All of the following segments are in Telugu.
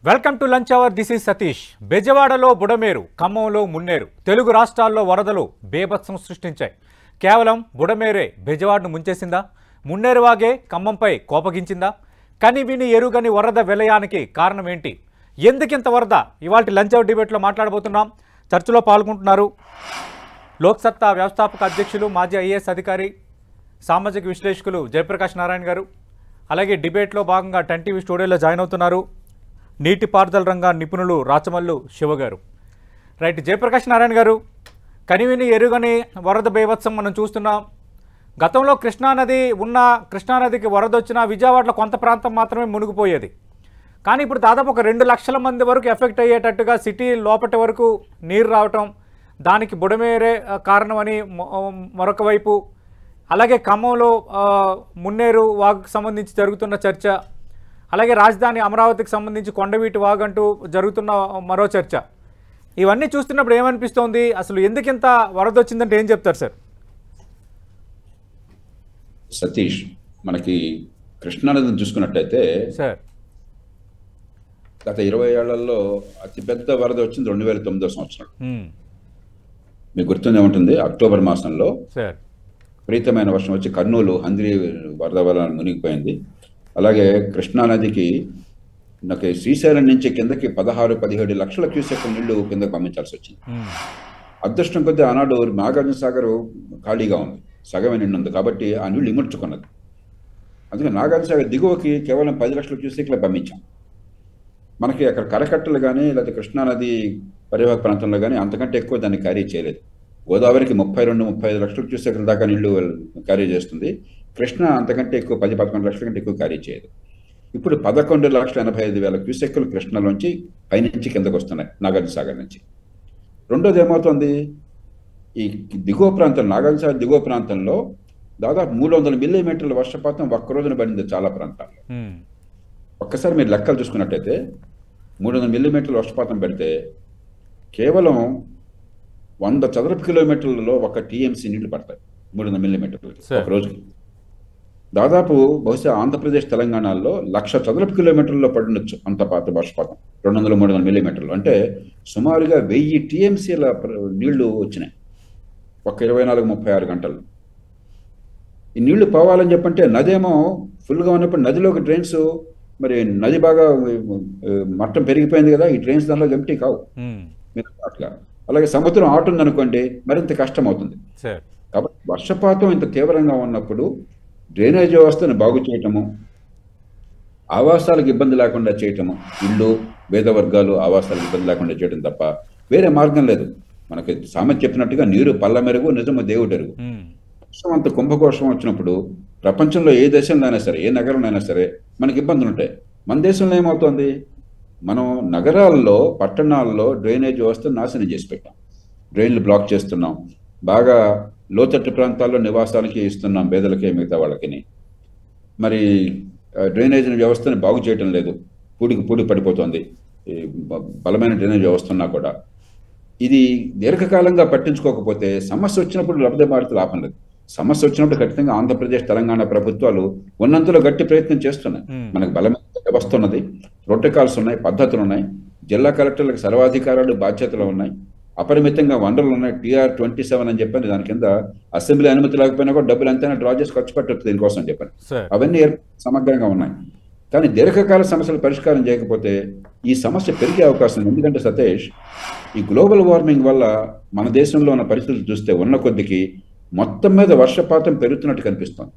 Welcome to lunch hour. This is Satish. బెజవాడలో బుడమేరు, ఖమ్మంలో మున్నేరు తెలుగు రాష్ట్రాల్లో వరదలు బేభత్సం సృష్టించాయి. కేవలం బుడమేరే బెజవాడను ముంచేసిందా? మున్నేరు వాగే ఖమ్మంపై కోపగించిందా? కని విని ఎరుగని వరద విలయానికి కారణం ఏంటి? ఎందుకింత వరద? ఇవాల్టి లంచ్ అవర్ డిబేట్లో మాట్లాడబోతున్నాం. చర్చలో పాల్గొంటున్నారు లోక్సత్తా వ్యవస్థాపక అధ్యక్షులు, మాజీ ఐఏఎస్ అధికారి, సామాజిక విశ్లేషకులు జయప్రకాష్ నారాయణ గారు. అలాగే డిబేట్లో భాగంగా 10 టీవీ స్టూడియోలో జాయిన్ అవుతున్నారు నీటిపారుదల రంగ నిపుణులు రాచమల్లు శివ గారు. రైట్, జయప్రకాష్ నారాయణ గారు, కనివిని ఎరుగని వరద బేభత్సం మనం చూస్తున్నాం. గతంలో కృష్ణానదికి వరద వచ్చినా విజయవాడలో కొంత ప్రాంతం మాత్రమే మునిగిపోయేది. కానీ ఇప్పుడు దాదాపు ఒక 2 లక్షల మంది వరకు ఎఫెక్ట్ అయ్యేటట్టుగా సిటీ లోపటి వరకు నీరు రావటం, దానికి బుడమేరే కారణమని మరొక వైపు, అలాగే ఖమ్మంలో మున్నేరు వాగుకు సంబంధించి జరుగుతున్న చర్చ, అలాగే రాజధాని అమరావతికి సంబంధించి కొండవీటి వాగంటూ జరుగుతున్న మరో చర్చ. ఇవన్నీ చూస్తున్నప్పుడు ఏమనిపిస్తోంది? అసలు ఎందుకింత వరద వచ్చిందంటే ఏం చెప్తారు సార్? సతీష్, మనకి కృష్ణానదిని చూసుకున్నట్టయితే సార్ గత 20 ఏళ్లలో అతిపెద్ద వరద వచ్చింది 2009వ సంవత్సరం. మీకు గుర్తుండే ఉంటుంది, అక్టోబర్ మాసంలో సార్ విపరీతమైన వర్షం వచ్చి కర్నూలు హంద్రి వరద వల్ల మునిగిపోయింది. అలాగే కృష్ణానదికి నాకు శ్రీశైలం నుంచి కిందకి 16-17 లక్షల క్యూసెక్ నీళ్లు కిందకి పంపించాల్సి వచ్చింది. అదృష్టం కొద్దీ ఆనాడు నాగార్జున సాగర్ ఖాళీగా ఉంది, సగమే నిండుంది, కాబట్టి ఆ నీళ్లు ఇముడ్చుకున్నది. అందుకే నాగార్జున సాగర్ దిగువకి కేవలం 10 లక్షల క్యూసెక్లే పంపించాం. మనకి అక్కడ కరకట్టలు కానీ లేదా కృష్ణానది పరివాహక ప్రాంతంలో కానీ అంతకంటే ఎక్కువ దాన్ని క్యారీ చేయలేదు. గోదావరికి 32-35 లక్షల క్యూసెక్ల దాకా నీళ్లు క్యారీ చేస్తుంది. కృష్ణ అంతకంటే ఎక్కువ 10-11 లక్షల కంటే ఎక్కువ క్యారీ చేయదు. ఇప్పుడు 11,85,000 క్యూసెక్కులు కృష్ణలోంచి పైనుంచి కిందకు వస్తున్నాయి నాగార్జున సాగర్ నుంచి. రెండోది ఏమవుతుంది, ఈ దిగువ ప్రాంతం నాగార్జున సాగర్ దిగువ ప్రాంతంలో దాదాపు 300 మిల్లీమీటర్ల వర్షపాతం ఒక్క రోజున పడింది చాలా ప్రాంతాల్లో. ఒక్కసారి మీరు లెక్కలు చూసుకున్నట్టయితే 300 మిల్లీమీటర్ల వర్షపాతం పెడితే కేవలం 100 చదరపు కిలోమీటర్లలో 1 టీఎంసీ నీళ్లు పడతాయి 300 మిల్లీమీటర్లు ఒక రోజుకి. దాదాపు బహుశా ఆంధ్రప్రదేశ్ తెలంగాణలో 1,00,000 చదరపు కిలోమీటర్లలో పడినచ్చు అంత పాత వర్షపాతం 200-300 మిల్లీమీటర్లు. అంటే సుమారుగా 1000 టీఎంసీల నీళ్లు వచ్చినాయి ఒక 24-36 గంటలు. ఈ నీళ్లు పోవాలని చెప్పంటే నదేమో ఫుల్గా ఉన్నప్పుడు నదిలోకి డ్రైన్స్, మరి నది బాగా మట్టం పెరిగిపోయింది కదా, ఈ డ్రైన్స్ దానిలో ఎంటీ కావు అట్లా. అలాగే సముద్రం ఆటుంది అనుకోండి, మరింత కష్టం అవుతుంది. కాబట్టి వర్షపాతం ఇంత తీవ్రంగా ఉన్నప్పుడు డ్రైనేజ్ వ్యవస్థను బాగు చేయటము, ఆవాసాలకు ఇబ్బంది లేకుండా చేయటము, ఇళ్ళు పేద వర్గాలు ఆవాసాలకు ఇబ్బంది లేకుండా చేయడం తప్ప వేరే మార్గం లేదు. మనకి సామెత చెప్పినట్టుగా నీరు పల్ల మెరుగు, నిజము దేవుడు ఎరుగు. వర్షం అంత కుంభకోశం వచ్చినప్పుడు ప్రపంచంలో ఏ దేశంలో అయినా సరే, ఏ నగరంలో అయినా సరే మనకి ఇబ్బందులు ఉంటాయి. మన దేశంలో ఏమవుతుంది, మనం నగరాల్లో పట్టణాల్లో డ్రైనేజ్ వ్యవస్థను నాశనం చేసి పెట్టాం, డ్రైన్లు బ్లాక్ చేస్తున్నాం, బాగా లోతట్టు ప్రాంతాల్లో నివాసాలకి ఇస్తున్నాం పేదలకి మిగతా వాళ్ళకి. మరి డ్రైనేజ్ వ్యవస్థని బాగు చేయటం లేదు, పూడి పడిపోతుంది బలమైన డ్రైనేజ్ వ్యవస్థ ఉన్నా కూడా. ఇది దీర్ఘకాలంగా పట్టించుకోకపోతే సమస్య వచ్చినప్పుడు లబ్ధిమాడితే లాభం లేదు. సమస్య వచ్చినప్పుడు ఖచ్చితంగా ఆంధ్రప్రదేశ్ తెలంగాణ ప్రభుత్వాలు ఉన్నంతలో గట్టి ప్రయత్నం చేస్తున్నాయి. మనకు బలమైన వ్యవస్థ ఉన్నది, ప్రోటోకాల్స్ ఉన్నాయి, పద్ధతులు ఉన్నాయి, జిల్లా కలెక్టర్లకు సర్వాధికారాలు బాధ్యతలు ఉన్నాయి, అపరిమితంగా వనరులు ఉన్నాయి. TR-27 అని చెప్పని దాని కింద అసెంబ్లీ అనుమతి లేకపోయినా కూడా డబ్బులు ఎంతైనా డ్రా చేసి ఖర్చు పెట్టచ్చు దీనికోసం చెప్పని, అవన్నీ సమగ్రంగా ఉన్నాయి. కానీ దీర్ఘకాల సమస్యలు పరిష్కారం చేయకపోతే ఈ సమస్య పెరిగే అవకాశం ఉంది. ఎందుకంటే సతీష్, ఈ గ్లోబల్ వార్మింగ్ వల్ల మన దేశంలో ఉన్న పరిస్థితులు చూస్తే ఉన్న కొద్దికి మొత్తం మీద వర్షపాతం పెరుగుతున్నట్టు కనిపిస్తుంది.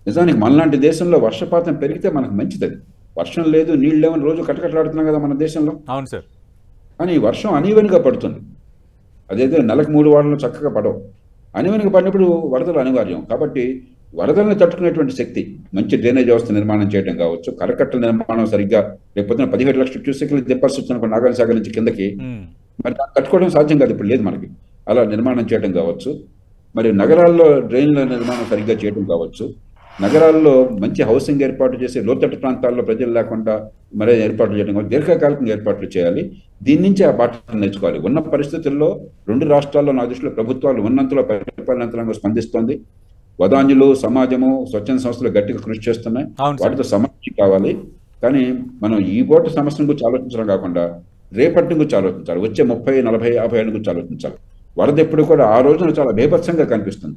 నిజానికి మనలాంటి దేశంలో వర్షపాతం పెరిగితే మనకు మంచిది. వర్షం లేదు, నీళ్ళు లేవని రోజు కటకట్లాడుతున్నాం కదా మన దేశంలో. అవును సార్. కానీ వర్షం అనీవెన్గా పడుతుంది. అదైతే నెలకు 3 వారాలు చక్కగా పడవు. అనీవెన్గా పడినప్పుడు వరదలు అనివార్యం. కాబట్టి వరదలను తట్టుకునేటువంటి శక్తి మంచి డ్రైనేజ్ వ్యవస్థ నిర్మాణం చేయడం కావచ్చు, కరకట్టల నిర్మాణం సరిగ్గా, లేకపోతే 17 లక్షల క్యూసెక్లు దింపాల్సి వచ్చిన నాగార్జున సాగర్ నుంచి కిందకి, మరి తట్టుకోవడం సాధ్యం కాదు, ఇప్పుడు లేదు మనకి. అలా నిర్మాణం చేయడం కావచ్చు, మరి నగరాల్లో డ్రైన్ల నిర్మాణం సరిగ్గా చేయడం కావచ్చు, నగరాల్లో మంచి హౌసింగ్ ఏర్పాటు చేసి లోతట్టు ప్రాంతాల్లో ప్రజలు లేకుండా మరే ఏర్పాట్లు చేయడం కావచ్చు, దీర్ఘకాలికంగా ఏర్పాట్లు చేయాలి. దీని నుంచి ఆ పాఠాలు నేర్చుకోవాలి. ఉన్న పరిస్థితుల్లో 2 రాష్ట్రాల్లో నా దృష్టిలో ప్రభుత్వాలు ఉన్నంతలో పరిపాలనంతరంగా స్పందిస్తోంది. వదాన్యులు, సమాజము, స్వచ్ఛంద సంస్థలు గట్టిగా కృషి చేస్తున్నాయి. వాటితో సమన్వయం కావాలి. కానీ మనం ఈ పూట సమస్యల గురించి ఆలోచించడం కాకుండా రేపటి గురించి ఆలోచించాలి, వచ్చే 30, 40, 50 ఏళ్ళ గురించి ఆలోచించాలి. వరద ఎప్పుడు కూడా ఆ రోజున చాలా బేభత్సంగా కనిపిస్తుంది.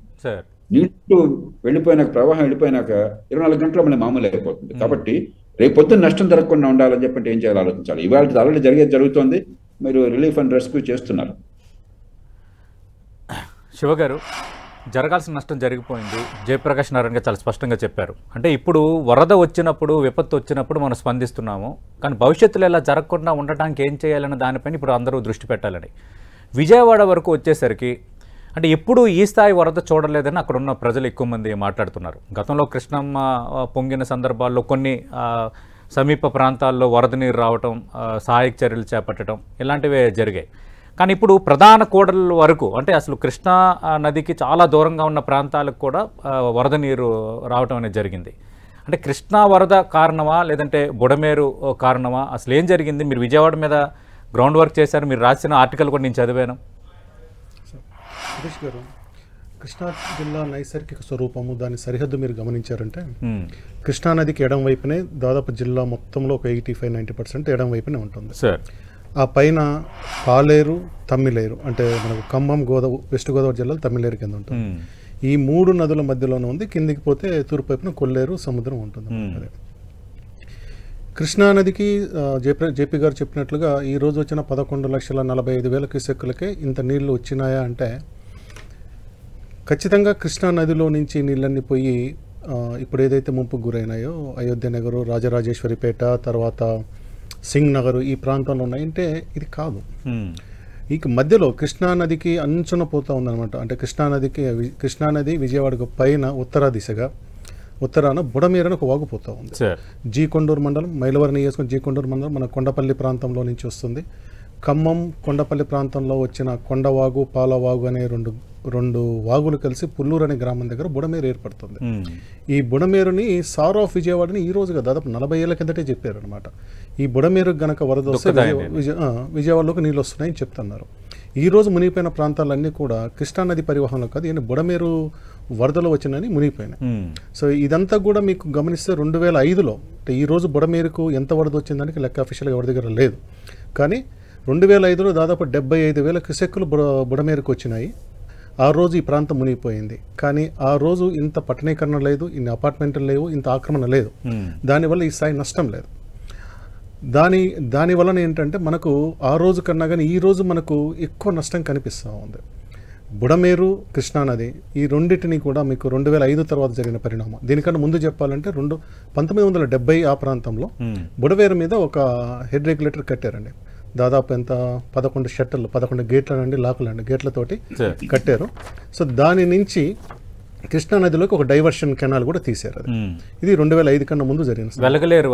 నీళ్లు వెళ్ళిపోయినాక, ప్రవాహం వెళ్ళిపోయినాక 24 గంటలు మళ్ళీ మామూలు అయిపోతుంది. కాబట్టి రేపు పొద్దున్న నష్టం జరగకుండా ఉండాలని చెప్పంటే ఏం చేయాలో ఆలోచించాలి. ఇవాళ ఆల్రెడీ జరుగుతోంది, మీరు రిలీఫ్ అండ్ రెస్క్యూ చేస్తున్నారు. శివ గారు, జరగాల్సిన నష్టం జరిగిపోయింది. జయప్రకాష్ నారాయణ గారు చాలా స్పష్టంగా చెప్పారు. అంటే ఇప్పుడు వరద వచ్చినప్పుడు, విపత్తు వచ్చినప్పుడు మనం స్పందిస్తున్నాము, కానీ భవిష్యత్తులో ఇలా జరగకుండా ఉండటానికి ఏం చేయాలన్న దానిపైన ఇప్పుడు అందరూ దృష్టి పెట్టాలని. విజయవాడ వరకు వచ్చేసరికి అంటే ఎప్పుడు ఈ స్థాయి వరద చూడలేదని అక్కడ ఉన్న ప్రజలు ఎక్కువ మంది మాట్లాడుతున్నారు. గతంలో కృష్ణమ్మ పొంగిన సందర్భాల్లో కొన్ని సమీప ప్రాంతాల్లో వరద నీరు రావటం, సహాయక చర్యలు చేపట్టడం ఇలాంటివే జరిగాయి. కానీ ఇప్పుడు ప్రధాన కూడల వరకు, అంటే అసలు కృష్ణా నదికి చాలా దూరంగా ఉన్న ప్రాంతాలకు కూడా వరద నీరు రావటం అనేది జరిగింది. అంటే కృష్ణా వరద కారణమా, లేదంటే బుడమేరు కారణమా, అసలు ఏం జరిగింది? మీరు విజయవాడ మీద గ్రౌండ్ వర్క్ చేశారు, మీరు రాసిన ఆర్టికల్ కూడా నేను చదివాను. సురేష్ గారు, కృష్ణా జిల్లా నైసర్గిక స్వరూపము, దాని సరిహద్దు మీరు గమనించారంటే కృష్ణా నదికి ఎడం వైపునే దాదాపు జిల్లా మొత్తంలో ఒక 85-90% ఎడం వైపునే ఉంటుంది. ఆ పైన పాలేరు, తమ్మిలేరు, అంటే మనకు ఖమ్మం, వెస్ట్ గోదావరి జిల్లాలో తమ్మిలేరు కింద ఉంటుంది. ఈ 3 నదుల మధ్యలోనే ఉంది. కిందికి పోతే తూర్పు వైపున కొల్లేరు, సముద్రం ఉంటుంది. కృష్ణానదికి జేపీ గారు చెప్పినట్లుగా ఈ రోజు వచ్చిన 11,45,000 క్యూసెక్కులకే ఇంత నీళ్లు వచ్చినాయా అంటే ఖచ్చితంగా కృష్ణానదిలో నుంచి నీళ్ళన్నీ పోయి ఇప్పుడు ఏదైతే ముంపుకు గురైనాయో అయోధ్య నగరు, రాజరాజేశ్వరిపేట, తర్వాత సింగ్ నగరు ఈ ప్రాంతంలో ఉన్నాయంటే ఇది కాదు. ఇక మధ్యలో కృష్ణానదికి అంచున పోతూ ఉందన్నమాట. అంటే కృష్ణానది విజయవాడకు పైన ఉత్తర దిశగా ఉత్తరాన బుడమేరని ఒక వాగు పోతూ ఉంది. జీకొండూరు మండలం, మైలవరం నియోజకవర్గం జీకొండూరు మండలం మన కొండపల్లి ప్రాంతంలో నుంచి వస్తుంది. ఖమ్మం కొండపల్లి ప్రాంతంలో వచ్చిన కొండవాగు, పాలవాగు అనే రెండు వాగులు కలిసి పుల్లూరు అనే గ్రామం దగ్గర బుడమేరు ఏర్పడుతుంది. ఈ బుడమేరుని సార్ ఆఫ్ విజయవాడని ఈ రోజుగా దాదాపు 40 ఏళ్ల కిందటే చెప్పారు అనమాట. ఈ బుడమేరు గనక వరద వస్తే విజయవాడలోకి నీళ్ళు వస్తున్నాయని చెప్తున్నారు. ఈ రోజు మునిగిపోయిన ప్రాంతాలన్నీ కూడా కృష్ణానది పరివాహంలో కాదు, ఈయన బుడమేరు వరదలో వచ్చినని మునిగిపోయినాయి. సో ఇదంతా కూడా మీకు గమనిస్తే 2005లో అంటే ఈ రోజు బుడమేరుకు ఎంత వరద వచ్చిందానికి లెక్క అఫీషియల్గా ఎవరి దగ్గర లేదు. కానీ 2005లో దాదాపు 75,000 క్యూసెక్కులు బుడమేరుకు వచ్చినాయి. ఆ రోజు ఈ ప్రాంతం మునిగిపోయింది. కానీ ఆ రోజు ఇంత పట్టణీకరణ లేదు, ఇన్ని అపార్ట్మెంట్లు లేవు, ఇంత ఆక్రమణ లేదు. దానివల్ల ఈ స్థాయి నష్టం లేదు. దాని వలన ఏంటంటే మనకు ఆ రోజు కన్నా కానీ ఈ రోజు మనకు ఎక్కువ నష్టం కనిపిస్తూ ఉంది. బుడమేరు, కృష్ణానది ఈ రెండింటిని కూడా మీకు 2005 తర్వాత జరిగిన పరిణామం. దీనికన్నా ముందు చెప్పాలంటే 1970 ఆ ప్రాంతంలో బుడమేరు మీద ఒక హెడ్ రెగ్యులేటర్ కట్టారండి. దాదాపు ఎంత 11 షట్టర్లు, 11 గేట్లండి, లాకులండి, గేట్లతోటి కట్టారు. సో దాని నుంచి కృష్ణానదిలోకి ఒక డైవర్షన్ కెనాల్ కూడా తీశారు. అది ఇది 2005 కన్నా ముందు జరిగిన వెలగలేరు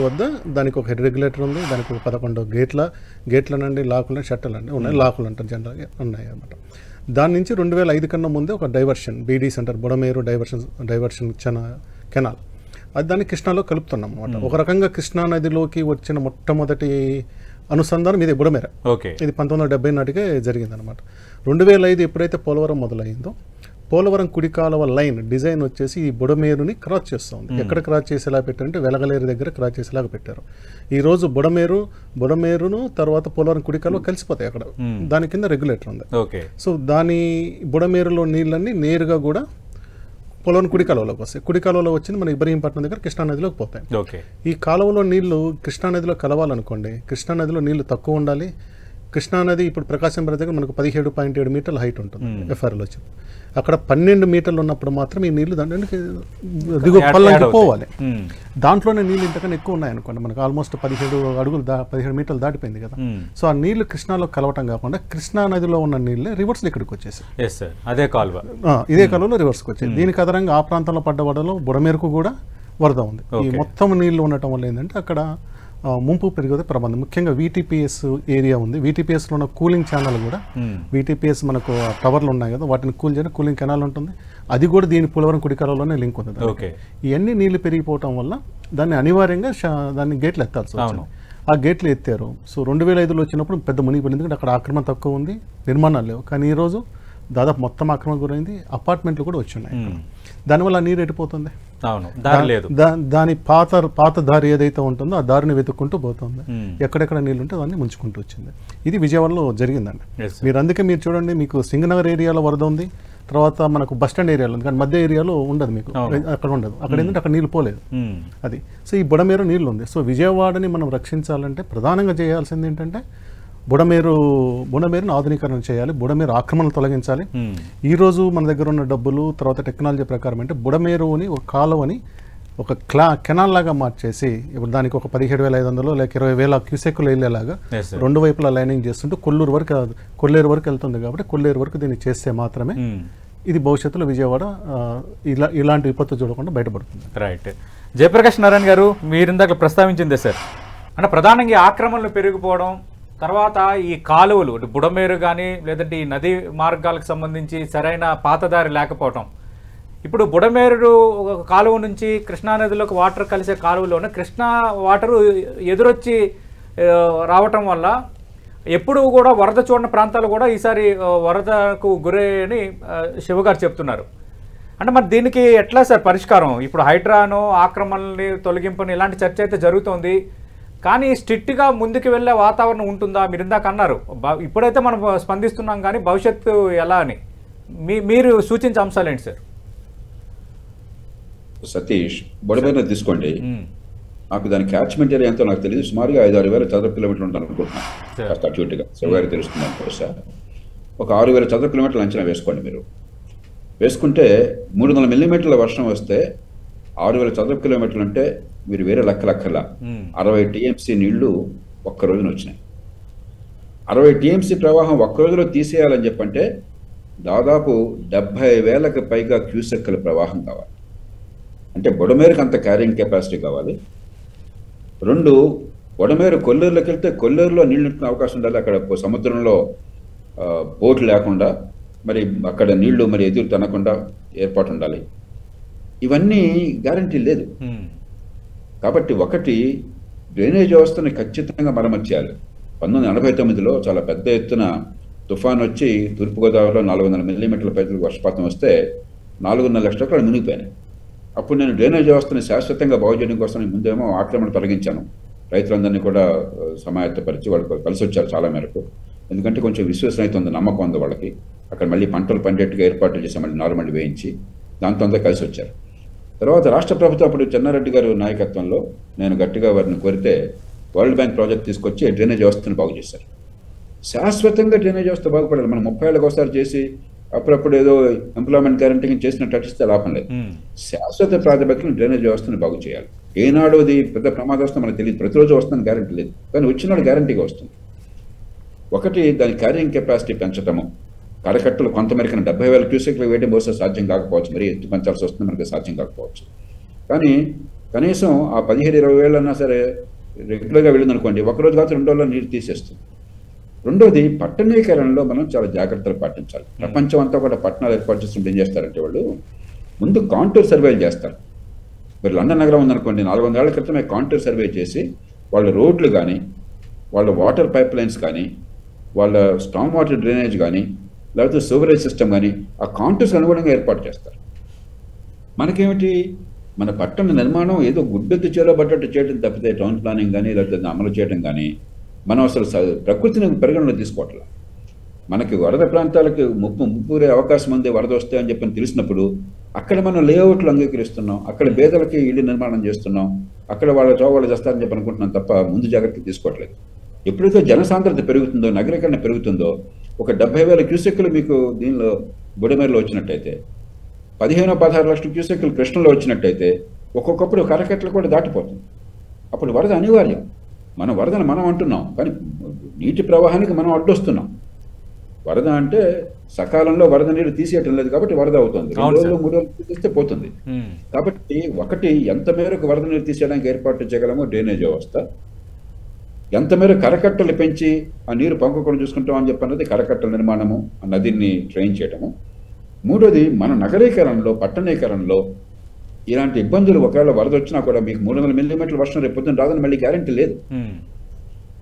వద్ద దానికి ఒక హెడ్ రెగ్యులేటర్ ఉంది. దానికి ఒక 11 గేట్లనండి, లాకులు, షట్టర్లు ఉన్నాయి, లాకులు అంటారు జనరల్గా ఉన్నాయి అన్నమాట. దాని నుంచి 2005 కన్నా ముందే ఒక డైవర్షన్ బీడీస్ అంటారు, బుడమేరు డైవర్షన్ కెనాల్, అది దాన్ని కృష్ణాలో కలుపుతున్నాం అనమాట. ఒక రకంగా కృష్ణానదిలోకి వచ్చిన మొట్టమొదటి అనుసంధానం ఇది బుడమేర. ఇది 1970 నాటికే జరిగిందనమాట. 2005 ఎప్పుడైతే పోలవరం మొదలైందో పోలవరం కుడి కాలువ లైన్ డిజైన్ వచ్చేసి ఈ బుడమేరుని క్రాస్ చేస్తుంది. ఎక్కడ క్రాస్ చేసేలా పెట్టారంటే వెలగలేరు దగ్గర క్రాస్ చేసేలాగా పెట్టారు. ఈరోజు బుడమేరును తర్వాత పోలవరం కుడి కాలువ కలిసిపోతాయి అక్కడ. దాని కింద రెగ్యులేటర్ ఉంది. సో దాని బుడమేరులో నీళ్ళన్నీ నేరుగా కూడా పోలవరం కుడి కాలువలోకి వస్తాయి. కుడి కాలువలో వచ్చింది మన ఇబ్రహీంపట్నం దగ్గర కృష్ణానదిలోకి పోతాయి. ఈ కాలువలో నీళ్లు కృష్ణానదిలో కలవాలనుకోండి, కృష్ణానదిలో నీళ్లు తక్కువ ఉండాలి. కృష్ణానది ఇప్పుడు ప్రకాశం బ్రిడ్జ్ దగ్గర మనకు 17.7 మీటర్ల హైట్ ఉంటుంది ఎఫ్ఆర్లో చెప్పి. అక్కడ 12 మీటర్లు ఉన్నప్పుడు మాత్రం ఈ నీళ్లు దాంట్లోకి దిగు పల్లంకి పోవాలి. దాంట్లోనే నీళ్ళు ఇంతకన్నా ఎక్కువ ఉన్నాయనుకోండి, మనకు ఆల్మోస్ట్ 17 మీటర్లు దాటిపోయింది కదా. సో ఆ నీళ్లు కృష్ణాలో కలవటం కాకుండా కృష్ణానదిలో ఉన్న నీళ్ళే రివర్స్ ఇక్కడికి వచ్చేసాయి. ఇదే కాలువలో రివర్స్కి వచ్చాయి. దీనికి అదనంగా ఆ ప్రాంతంలో పడ్డ వరదలో బుడమేరుకు కూడా వరద ఉంది. ఈ మొత్తం నీళ్లు ఉండటం వల్ల ఏంటంటే అక్కడ ముంపు పెరిగే ప్రబంధం. ముఖ్యంగా VTPS ఏరియా ఉంది. VTPSలో ఉన్న కూలింగ్ ఛానల్ కూడా VTPS మనకు టవర్లు ఉన్నాయి కదా, వాటిని కూల్ చేయడం కూలింగ్ కెనాల్ ఉంటుంది. అది కూడా దీని పోలవరం కుడి కాలువలోనే లింక్ ఉంది. ఇవన్నీ నీళ్లు పెరిగిపోవటం వల్ల దాన్ని అనివార్యంగా దాన్ని గేట్లు ఎత్తాల్సి వచ్చింది. ఆ గేట్లు ఎత్తారు. సో 2005లో వచ్చినప్పుడు పెద్ద మునిగిపోయింది, ఎందుకంటే అక్కడ ఆక్రమణ తక్కువ ఉంది, నిర్మాణాలు లేవు. కానీ ఈరోజు దాదాపు మొత్తం ఆక్రమణ గురైంది, అపార్ట్మెంట్లు కూడా వచ్చి ఉన్నాయి. దానివల్ల నీరు ఎట్టిపోతుంది, అవును దారి లేదు, దాని పాత దారి ఏదైతే ఉంటుందో ఆ దారిని వెతుక్కుంటూ పోతుంది, ఎక్కడెక్కడ నీళ్ళు ఉంటే దాన్ని ముంచుకుంటూ వచ్చింది. ఇది విజయవాడలో జరిగిందండి. మీరు అందుకే మీరు చూడండి, మీకు సింగనగర్ ఏరియాలో వరద ఉంది, తర్వాత మనకు బస్టాండ్ ఏరియాలో ఉంది, కానీ మధ్య ఏరియాలో ఉండదు, మీకు అక్కడ ఉండదు. అక్కడ ఏంటంటే అక్కడ నీళ్ళు పోలేదు అది. సో ఈ బుడమేరు నీళ్ళు ఉంది. సో విజయవాడని మనం రక్షించాలంటే ప్రధానంగా చేయాల్సింది ఏంటంటే బుడమేరును ఆధునీకరణ చేయాలి, బుడమేరు ఆక్రమణలు తొలగించాలి. ఈ రోజు మన దగ్గర ఉన్న డబ్బులు తర్వాత టెక్నాలజీ ప్రకారం అంటే బుడమేరుని ఒక కాలువని ఒక కెనాల్ లాగా మార్చేసి ఇప్పుడు దానికి ఒక 17,500 లేక 20,000 క్యూసెక్కులు వెళ్ళేలాగా రెండు వైపులా లైనింగ్ చేస్తుంటూ కొల్లేరు వరకు వెళ్తుంది. కాబట్టి కొల్లేరు వరకు దీన్ని చేస్తే మాత్రమే ఇది భవిష్యత్తులో విజయవాడ ఇలాంటి విపత్తు చూడకుండా బయటపడుతుంది. రైట్. జయప్రకాష్ నారాయణ గారు, మీరు ఇందాక ప్రస్తావించిందే సార్, అంటే ప్రధానంగా ఆక్రమణలు పెరిగిపోవడం, తర్వాత ఈ కాలువలు బుడమేరు కానీ లేదంటే ఈ నదీ మార్గాలకు సంబంధించి సరైన పాతదారి లేకపోవడం, ఇప్పుడు బుడమేరు కాలువ నుంచి కృష్ణానదిలోకి వాటర్ కలిసే కాలువలోనే కృష్ణా వాటరు ఎదురొచ్చి రావటం వల్ల ఎప్పుడు కూడా వరద చూడని ప్రాంతాలు కూడా ఈసారి వరదకు గురని శివగారు చెప్తున్నారు. అంటే మరి దీనికి ఎట్లా సార్ పరిష్కారం? ఇప్పుడు హైడ్రాను ఆక్రమణల్ని తొలగింపుని ఇలాంటి చర్చ అయితే జరుగుతోంది, కానీ స్ట్రిక్ట్గా ముందుకు వెళ్ళే వాతావరణం ఉంటుందా? మీరు ఇందాక అన్నారు, ఇప్పుడైతే మనం స్పందిస్తున్నాం కానీ భవిష్యత్తు ఎలా అని మీరు సూచించే అంశాలు ఏంటి సార్? సతీష్, బుడమేరు తీసుకోండి, నాకు దాని క్యాచ్మెంట్ ఏరియా ఎంతో నాకు తెలియదు, సుమారుగా 5-6 వేల చదరపు కిలోమీటర్లు ఉంటాను అనుకుంటున్నాను, కాస్త అటు ఇటుగా శివగారి తెలుస్తుంది అనుకోసా. ఒక 6,000 చదరపు కిలోమీటర్లు అంచనా వేసుకోండి. మీరు వేసుకుంటే 300 మిల్లీమీటర్ల వర్షం వస్తే 6,000 చదరపు కిలోమీటర్లు అంటే మీరు వేరే లెక్కల 60 టీఎంసీ నీళ్లు ఒక్క రోజున వచ్చినాయి. 60 టీఎంసీ ప్రవాహం ఒక్క రోజులో తీసేయాలని చెప్పంటే దాదాపు 70,000కి పైగా క్యూసెక్కుల ప్రవాహం కావాలి. అంటే బుడమేరుకి అంత క్యారింగ్ కెపాసిటీ కావాలి. 2, బుడమేరు కొల్లేరులోకి వెళ్తే కొల్లేరులో నీళ్ళు నింపుకునే అవకాశం ఉండాలి. అక్కడ సముద్రంలో బోట్లు లేకుండా మరి అక్కడ నీళ్లు మరి ఎదురు తనకుండా ఏర్పాటు ఉండాలి. ఇవన్నీ గ్యారంటీ లేదు. కాబట్టి ఒకటి, డ్రైనేజ్ వ్యవస్థని ఖచ్చితంగా మరమ్మతు చేయాలి. 1989లో చాలా పెద్ద ఎత్తున తుఫాన్ వచ్చి తూర్పుగోదావరిలో 400 మిల్లీమీటర్ల పైకి వర్షపాతం వస్తే 4.5 లక్షల ఎకరాలు మునిగిపోయినాయి. అప్పుడు నేను డ్రైనేజ్ వ్యవస్థని శాశ్వతంగా బాగు చేయడం కోసం ముందేమో ఆక్రమణ తొలగించాను. రైతులందరినీ కూడా సమాయత్తపరిచి వాళ్ళు కలిసి వచ్చారు చాలా మేరకు. ఎందుకంటే కొంచెం విశ్వసనీయత ఉంది, నమ్మకం ఉంది వాళ్ళకి. అక్కడ మళ్ళీ పంటలు పండేట్టుగా ఏర్పాట్లు చేసి మళ్ళీ నార్మల్ వేయించి దాంతో అంతా కలిసి వచ్చారు. తర్వాత రాష్ట్ర ప్రభుత్వం అప్పుడు చెన్నారెడ్డి గారు నాయకత్వంలో నేను గట్టిగా వారిని కోరితే వరల్డ్ బ్యాంక్ ప్రాజెక్ట్ తీసుకొచ్చి డ్రైనేజ్ వ్యవస్థను బాగు చేశారు. శాశ్వతంగా డ్రైనేజ్ వ్యవస్థ బాగుపడాలి. మనం 30 ఏళ్ళకి ఒకసారి చేసి అప్పుడప్పుడు ఏదో ఎంప్లాయ్మెంట్ గ్యారంటీ చేసినట్టు అటిస్తే లాభం లేదు. శాశ్వత ప్రాతిపదికన డ్రైనేజ్ వ్యవస్థను బాగు చేయాలి. ఏనాడు అది పెద్ద ప్రమాదం వస్తుందో మనకు తెలియదు, ప్రతిరోజు వస్తుందని గ్యారంటీ లేదు, కానీ వచ్చినాడు గ్యారంటీగా వస్తుంది. ఒకటి, దాని క్యారింగ్ కెపాసిటీ పెంచటము. కరకట్టలు కొంతమేరకు 70,000 క్యూసెక్లు వేయడం బహుశా సాధ్యం కాకపోవచ్చు, మరి ఎత్తు పెంచాల్సి వస్తుంది, మనకి సాధ్యం కాకపోవచ్చు. కానీ కనీసం ఆ 15-20 వేలు అన్నా సరే రెగ్యులర్గా వెళ్ళిందనుకోండి, ఒకరోజు కాదు 2 రోజుల్లో నీరు తీసేస్తుంది. రెండోది, పట్టణీకరణలో మనం చాలా జాగ్రత్తలు పాటించాలి. ప్రపంచం అంతా కూడా పట్టణాలు ఏర్పాటు చేస్తుంటే ఏం చేస్తారంటే వాళ్ళు ముందు కాంటూర్ సర్వేలు చేస్తారు. మరి లండన్ నగరం ఉందనుకోండి, 400 ఏళ్ల క్రితమే కాంటూర్ సర్వే చేసి వాళ్ళ రోడ్లు కానీ, వాళ్ళ వాటర్ పైప్ లైన్స్ కానీ, వాళ్ళ స్టామ్ వాటర్ డ్రైనేజ్ కానీ, లేకపోతే సివరేజ్ సిస్టమ్ కానీ ఆ కాంటూర్స్ అనుగుణంగా ఏర్పాటు చేస్తారు. మనకేమిటి, మన పట్టణ నిర్మాణం ఏదో గుడ్డెత్తి చేరబడ్డట్టు చేయడం తప్పితే టౌన్ ప్లానింగ్ కానీ లేకపోతే అమలు చేయడం కానీ మనం అసలు ప్రకృతిని పరిగణలో తీసుకోవట్లేదు. మనకి వరద ప్రాంతాలకు ముప్పురే అవకాశం ఉంది, వరద వస్తాయని చెప్పని తెలిసినప్పుడు అక్కడ మనం లేఅవుట్లు అంగీకరిస్తున్నాం, అక్కడ పేదలకి ఇల్లు నిర్మాణం చేస్తున్నాం, అక్కడ వాళ్ళ చోవాళ్ళు చేస్తారని చెప్పి అనుకుంటున్నాం తప్ప ముందు జాగ్రత్తలు తీసుకోవట్లేదు. ఎప్పుడైతే జనసాంద్రత పెరుగుతుందో, నగరీకరణ పెరుగుతుందో, ఒక 70,000 క్యూసెక్కులు మీకు దీనిలో బుడమేరులో వచ్చినట్టయితే, 15-16 లక్షల క్యూసెక్కులు కృష్ణలో వచ్చినట్టయితే ఒక్కొక్కప్పుడు కరకట్టలు కూడా దాటిపోతుంది. అప్పుడు వరద అనివార్యం. మన వరదను మనం అంటున్నాం, కానీ నీటి ప్రవాహానికి మనం అడ్డొస్తున్నాం. వరద అంటే సకాలంలో వరద నీరు తీసేయటం లేదు కాబట్టి వరద అవుతుంది. 2 రోజులు 3 రోజులు తీస్తే పోతుంది. కాబట్టి ఒకటి, ఎంత మేరకు వరద నీరు తీసేయడానికి ఏర్పాటు చేయగలమో డ్రైనేజ్ వ్యవస్థ, ఎంత మేరకు కరకట్టలు పెంచి ఆ నీరు పంపకుండా చూసుకుంటాం అని చెప్పన్నది కరకట్టల నిర్మాణము, ఆ నదిని ట్రైన్ చేయటము. మూడోది, మన నగరీకరణలో పట్టణీకరణలో ఇలాంటి ఇబ్బందులు ఒకవేళ వరద వచ్చినా కూడా మీకు 300 మిల్లీమీటర్ల వర్షం రేపు పొద్దున రాదని మళ్ళీ గ్యారంటీ లేదు.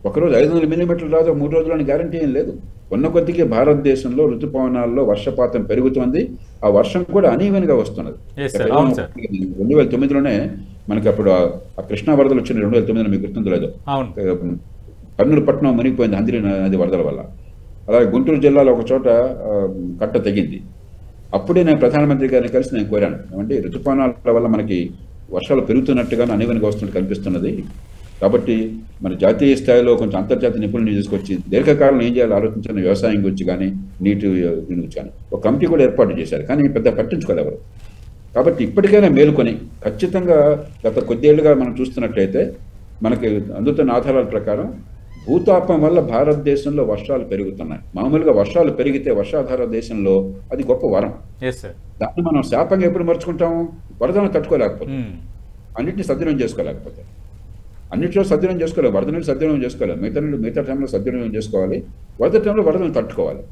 ఒకరోజు 500 మిల్లీమీటర్లు రాదు 3 రోజులని గ్యారంటీ ఏం లేదు. ఉన్న కొద్దికి భారతదేశంలో ఋతుపవనాల్లో వర్షపాతం పెరుగుతుంది. ఆ వర్షం కూడా అనీవెన్గా వస్తున్నది. 2009లోనే మనకి అప్పుడు ఆ కృష్ణా వరదలు వచ్చిన 2009లో మీకు గుర్తుందో లేదో, కర్నూలు పట్టణం మునిగిపోయింది హంద్రీ నది వరదల వల్ల. అలాగే గుంటూరు జిల్లాలో ఒక చోట కట్ట తెగింది. అప్పుడే నేను ప్రధానమంత్రి గారిని కలిసి నేను కోరాను, ఏమంటే ఋతుపవనాల వల్ల మనకి వర్షాలు పెరుగుతున్నట్టుగా అనీవెన్గా వస్తున్నట్టు కనిపిస్తున్నది, కాబట్టి మన జాతీయ స్థాయిలో కొంచెం అంతర్జాతీయ నిపుణులను తీసుకొచ్చి దీర్ఘకాలం ఏం చేయాలో ఆలోచించిన వ్యవసాయం గురించి కానీ నీటి గురించి కానీ ఒక కమిటీ కూడా ఏర్పాటు చేశారు. కానీ పెద్ద పట్టించుకోలేదు ఎవరు. కాబట్టి ఇప్పటికైనా మేలుకొని ఖచ్చితంగా గత కొద్దేళ్లుగా మనం చూస్తున్నట్లయితే మనకి అందుతున్న ఆధారాల ప్రకారం భూతాపం వల్ల భారతదేశంలో వర్షాలు పెరుగుతున్నాయి. మామూలుగా వర్షాలు పెరిగితే వర్షాధార దేశంలో అది గొప్ప వరం. దాన్ని మనం శాపంగా ఎప్పుడు మర్చుకుంటాము? వరదను తట్టుకోలేకపోతే, అన్నింటినీ సద్వినియోగం చేసుకోలేకపోతే, అన్నింటిలో సద్వినియోగం చేసుకోలేదు. వరద నీళ్ళు సద్వినియోగం చేసుకోలేదు, మిగతా టైంలో సద్వినియోగం చేసుకోవాలి, వరద టైంలో వరదను తట్టుకోవాలి.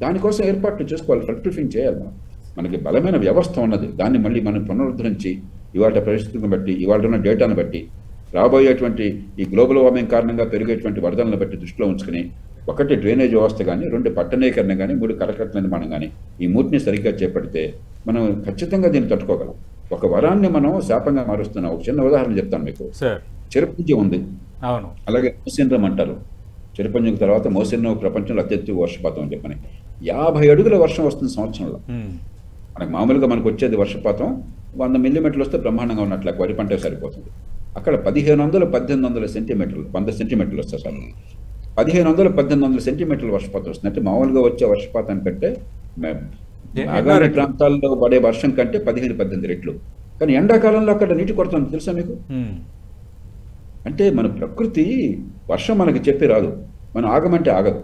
దానికోసం ఏర్పాట్లు చేసుకోవాలి, రెక్టిఫింగ్ చేయాలి. మనకి బలమైన వ్యవస్థ ఉన్నది, దాన్ని మళ్ళీ మనం పునరుద్ధరించి ఇవాళ పరిస్థితులను బట్టి, ఇవాళ ఉన్న డేటాను బట్టి, రాబోయేటువంటి ఈ గ్లోబల్ వార్మింగ్ కారణంగా పెరిగేటువంటి వరదలను బట్టి దృష్టిలో ఉంచుకుని 1 డ్రైనేజ్ వ్యవస్థ కానీ, 2 పట్టణీకరణ కానీ, 3 కరకట్ల నిర్మాణం కానీ, ఈ 3ని సరిగ్గా చేపడితే మనం ఖచ్చితంగా దీన్ని తట్టుకోగలం. ఒక వరాన్ని మనం శాపంగా మారుస్తున్నాం. ఒక చిన్న ఉదాహరణ చెప్తాను మీకు. చిరపుంజి ఉంది, అలాగే మోసిన్రం అంటారు. చిరపుంజికి తర్వాత మోసిన్రం ప్రపంచంలో అత్యధిక వర్షపాతం అని చెప్పని 50 అడుగుల వర్షం వస్తుంది సంవత్సరంలో. మనకు మామూలుగా మనకు వచ్చేది వర్షపాతం 100 మిల్లీమీటర్లు వస్తే బ్రహ్మాండంగా ఉన్నట్లు వరి పంట సరిపోతుంది. అక్కడ 1500-1800 సెంటీమీటర్లు, 100 సెంటీమీటర్లు వస్తాయి సార్. 1500-1800 సెంటీమీటర్ల వర్షపాతం వస్తుంది. అంటే మామూలుగా వచ్చే వర్షపాతం కంటే మాగాణి ప్రాంతాల్లో పడే వర్షం కంటే 15-18 రెట్లు. కానీ ఎండాకాలంలో అక్కడ నీటి కొరత ఉంది, తెలుసా మీకు? అంటే మన ప్రకృతి వర్షం మనకి చెప్పి రాదు, మనం ఆగమంటే ఆగదు.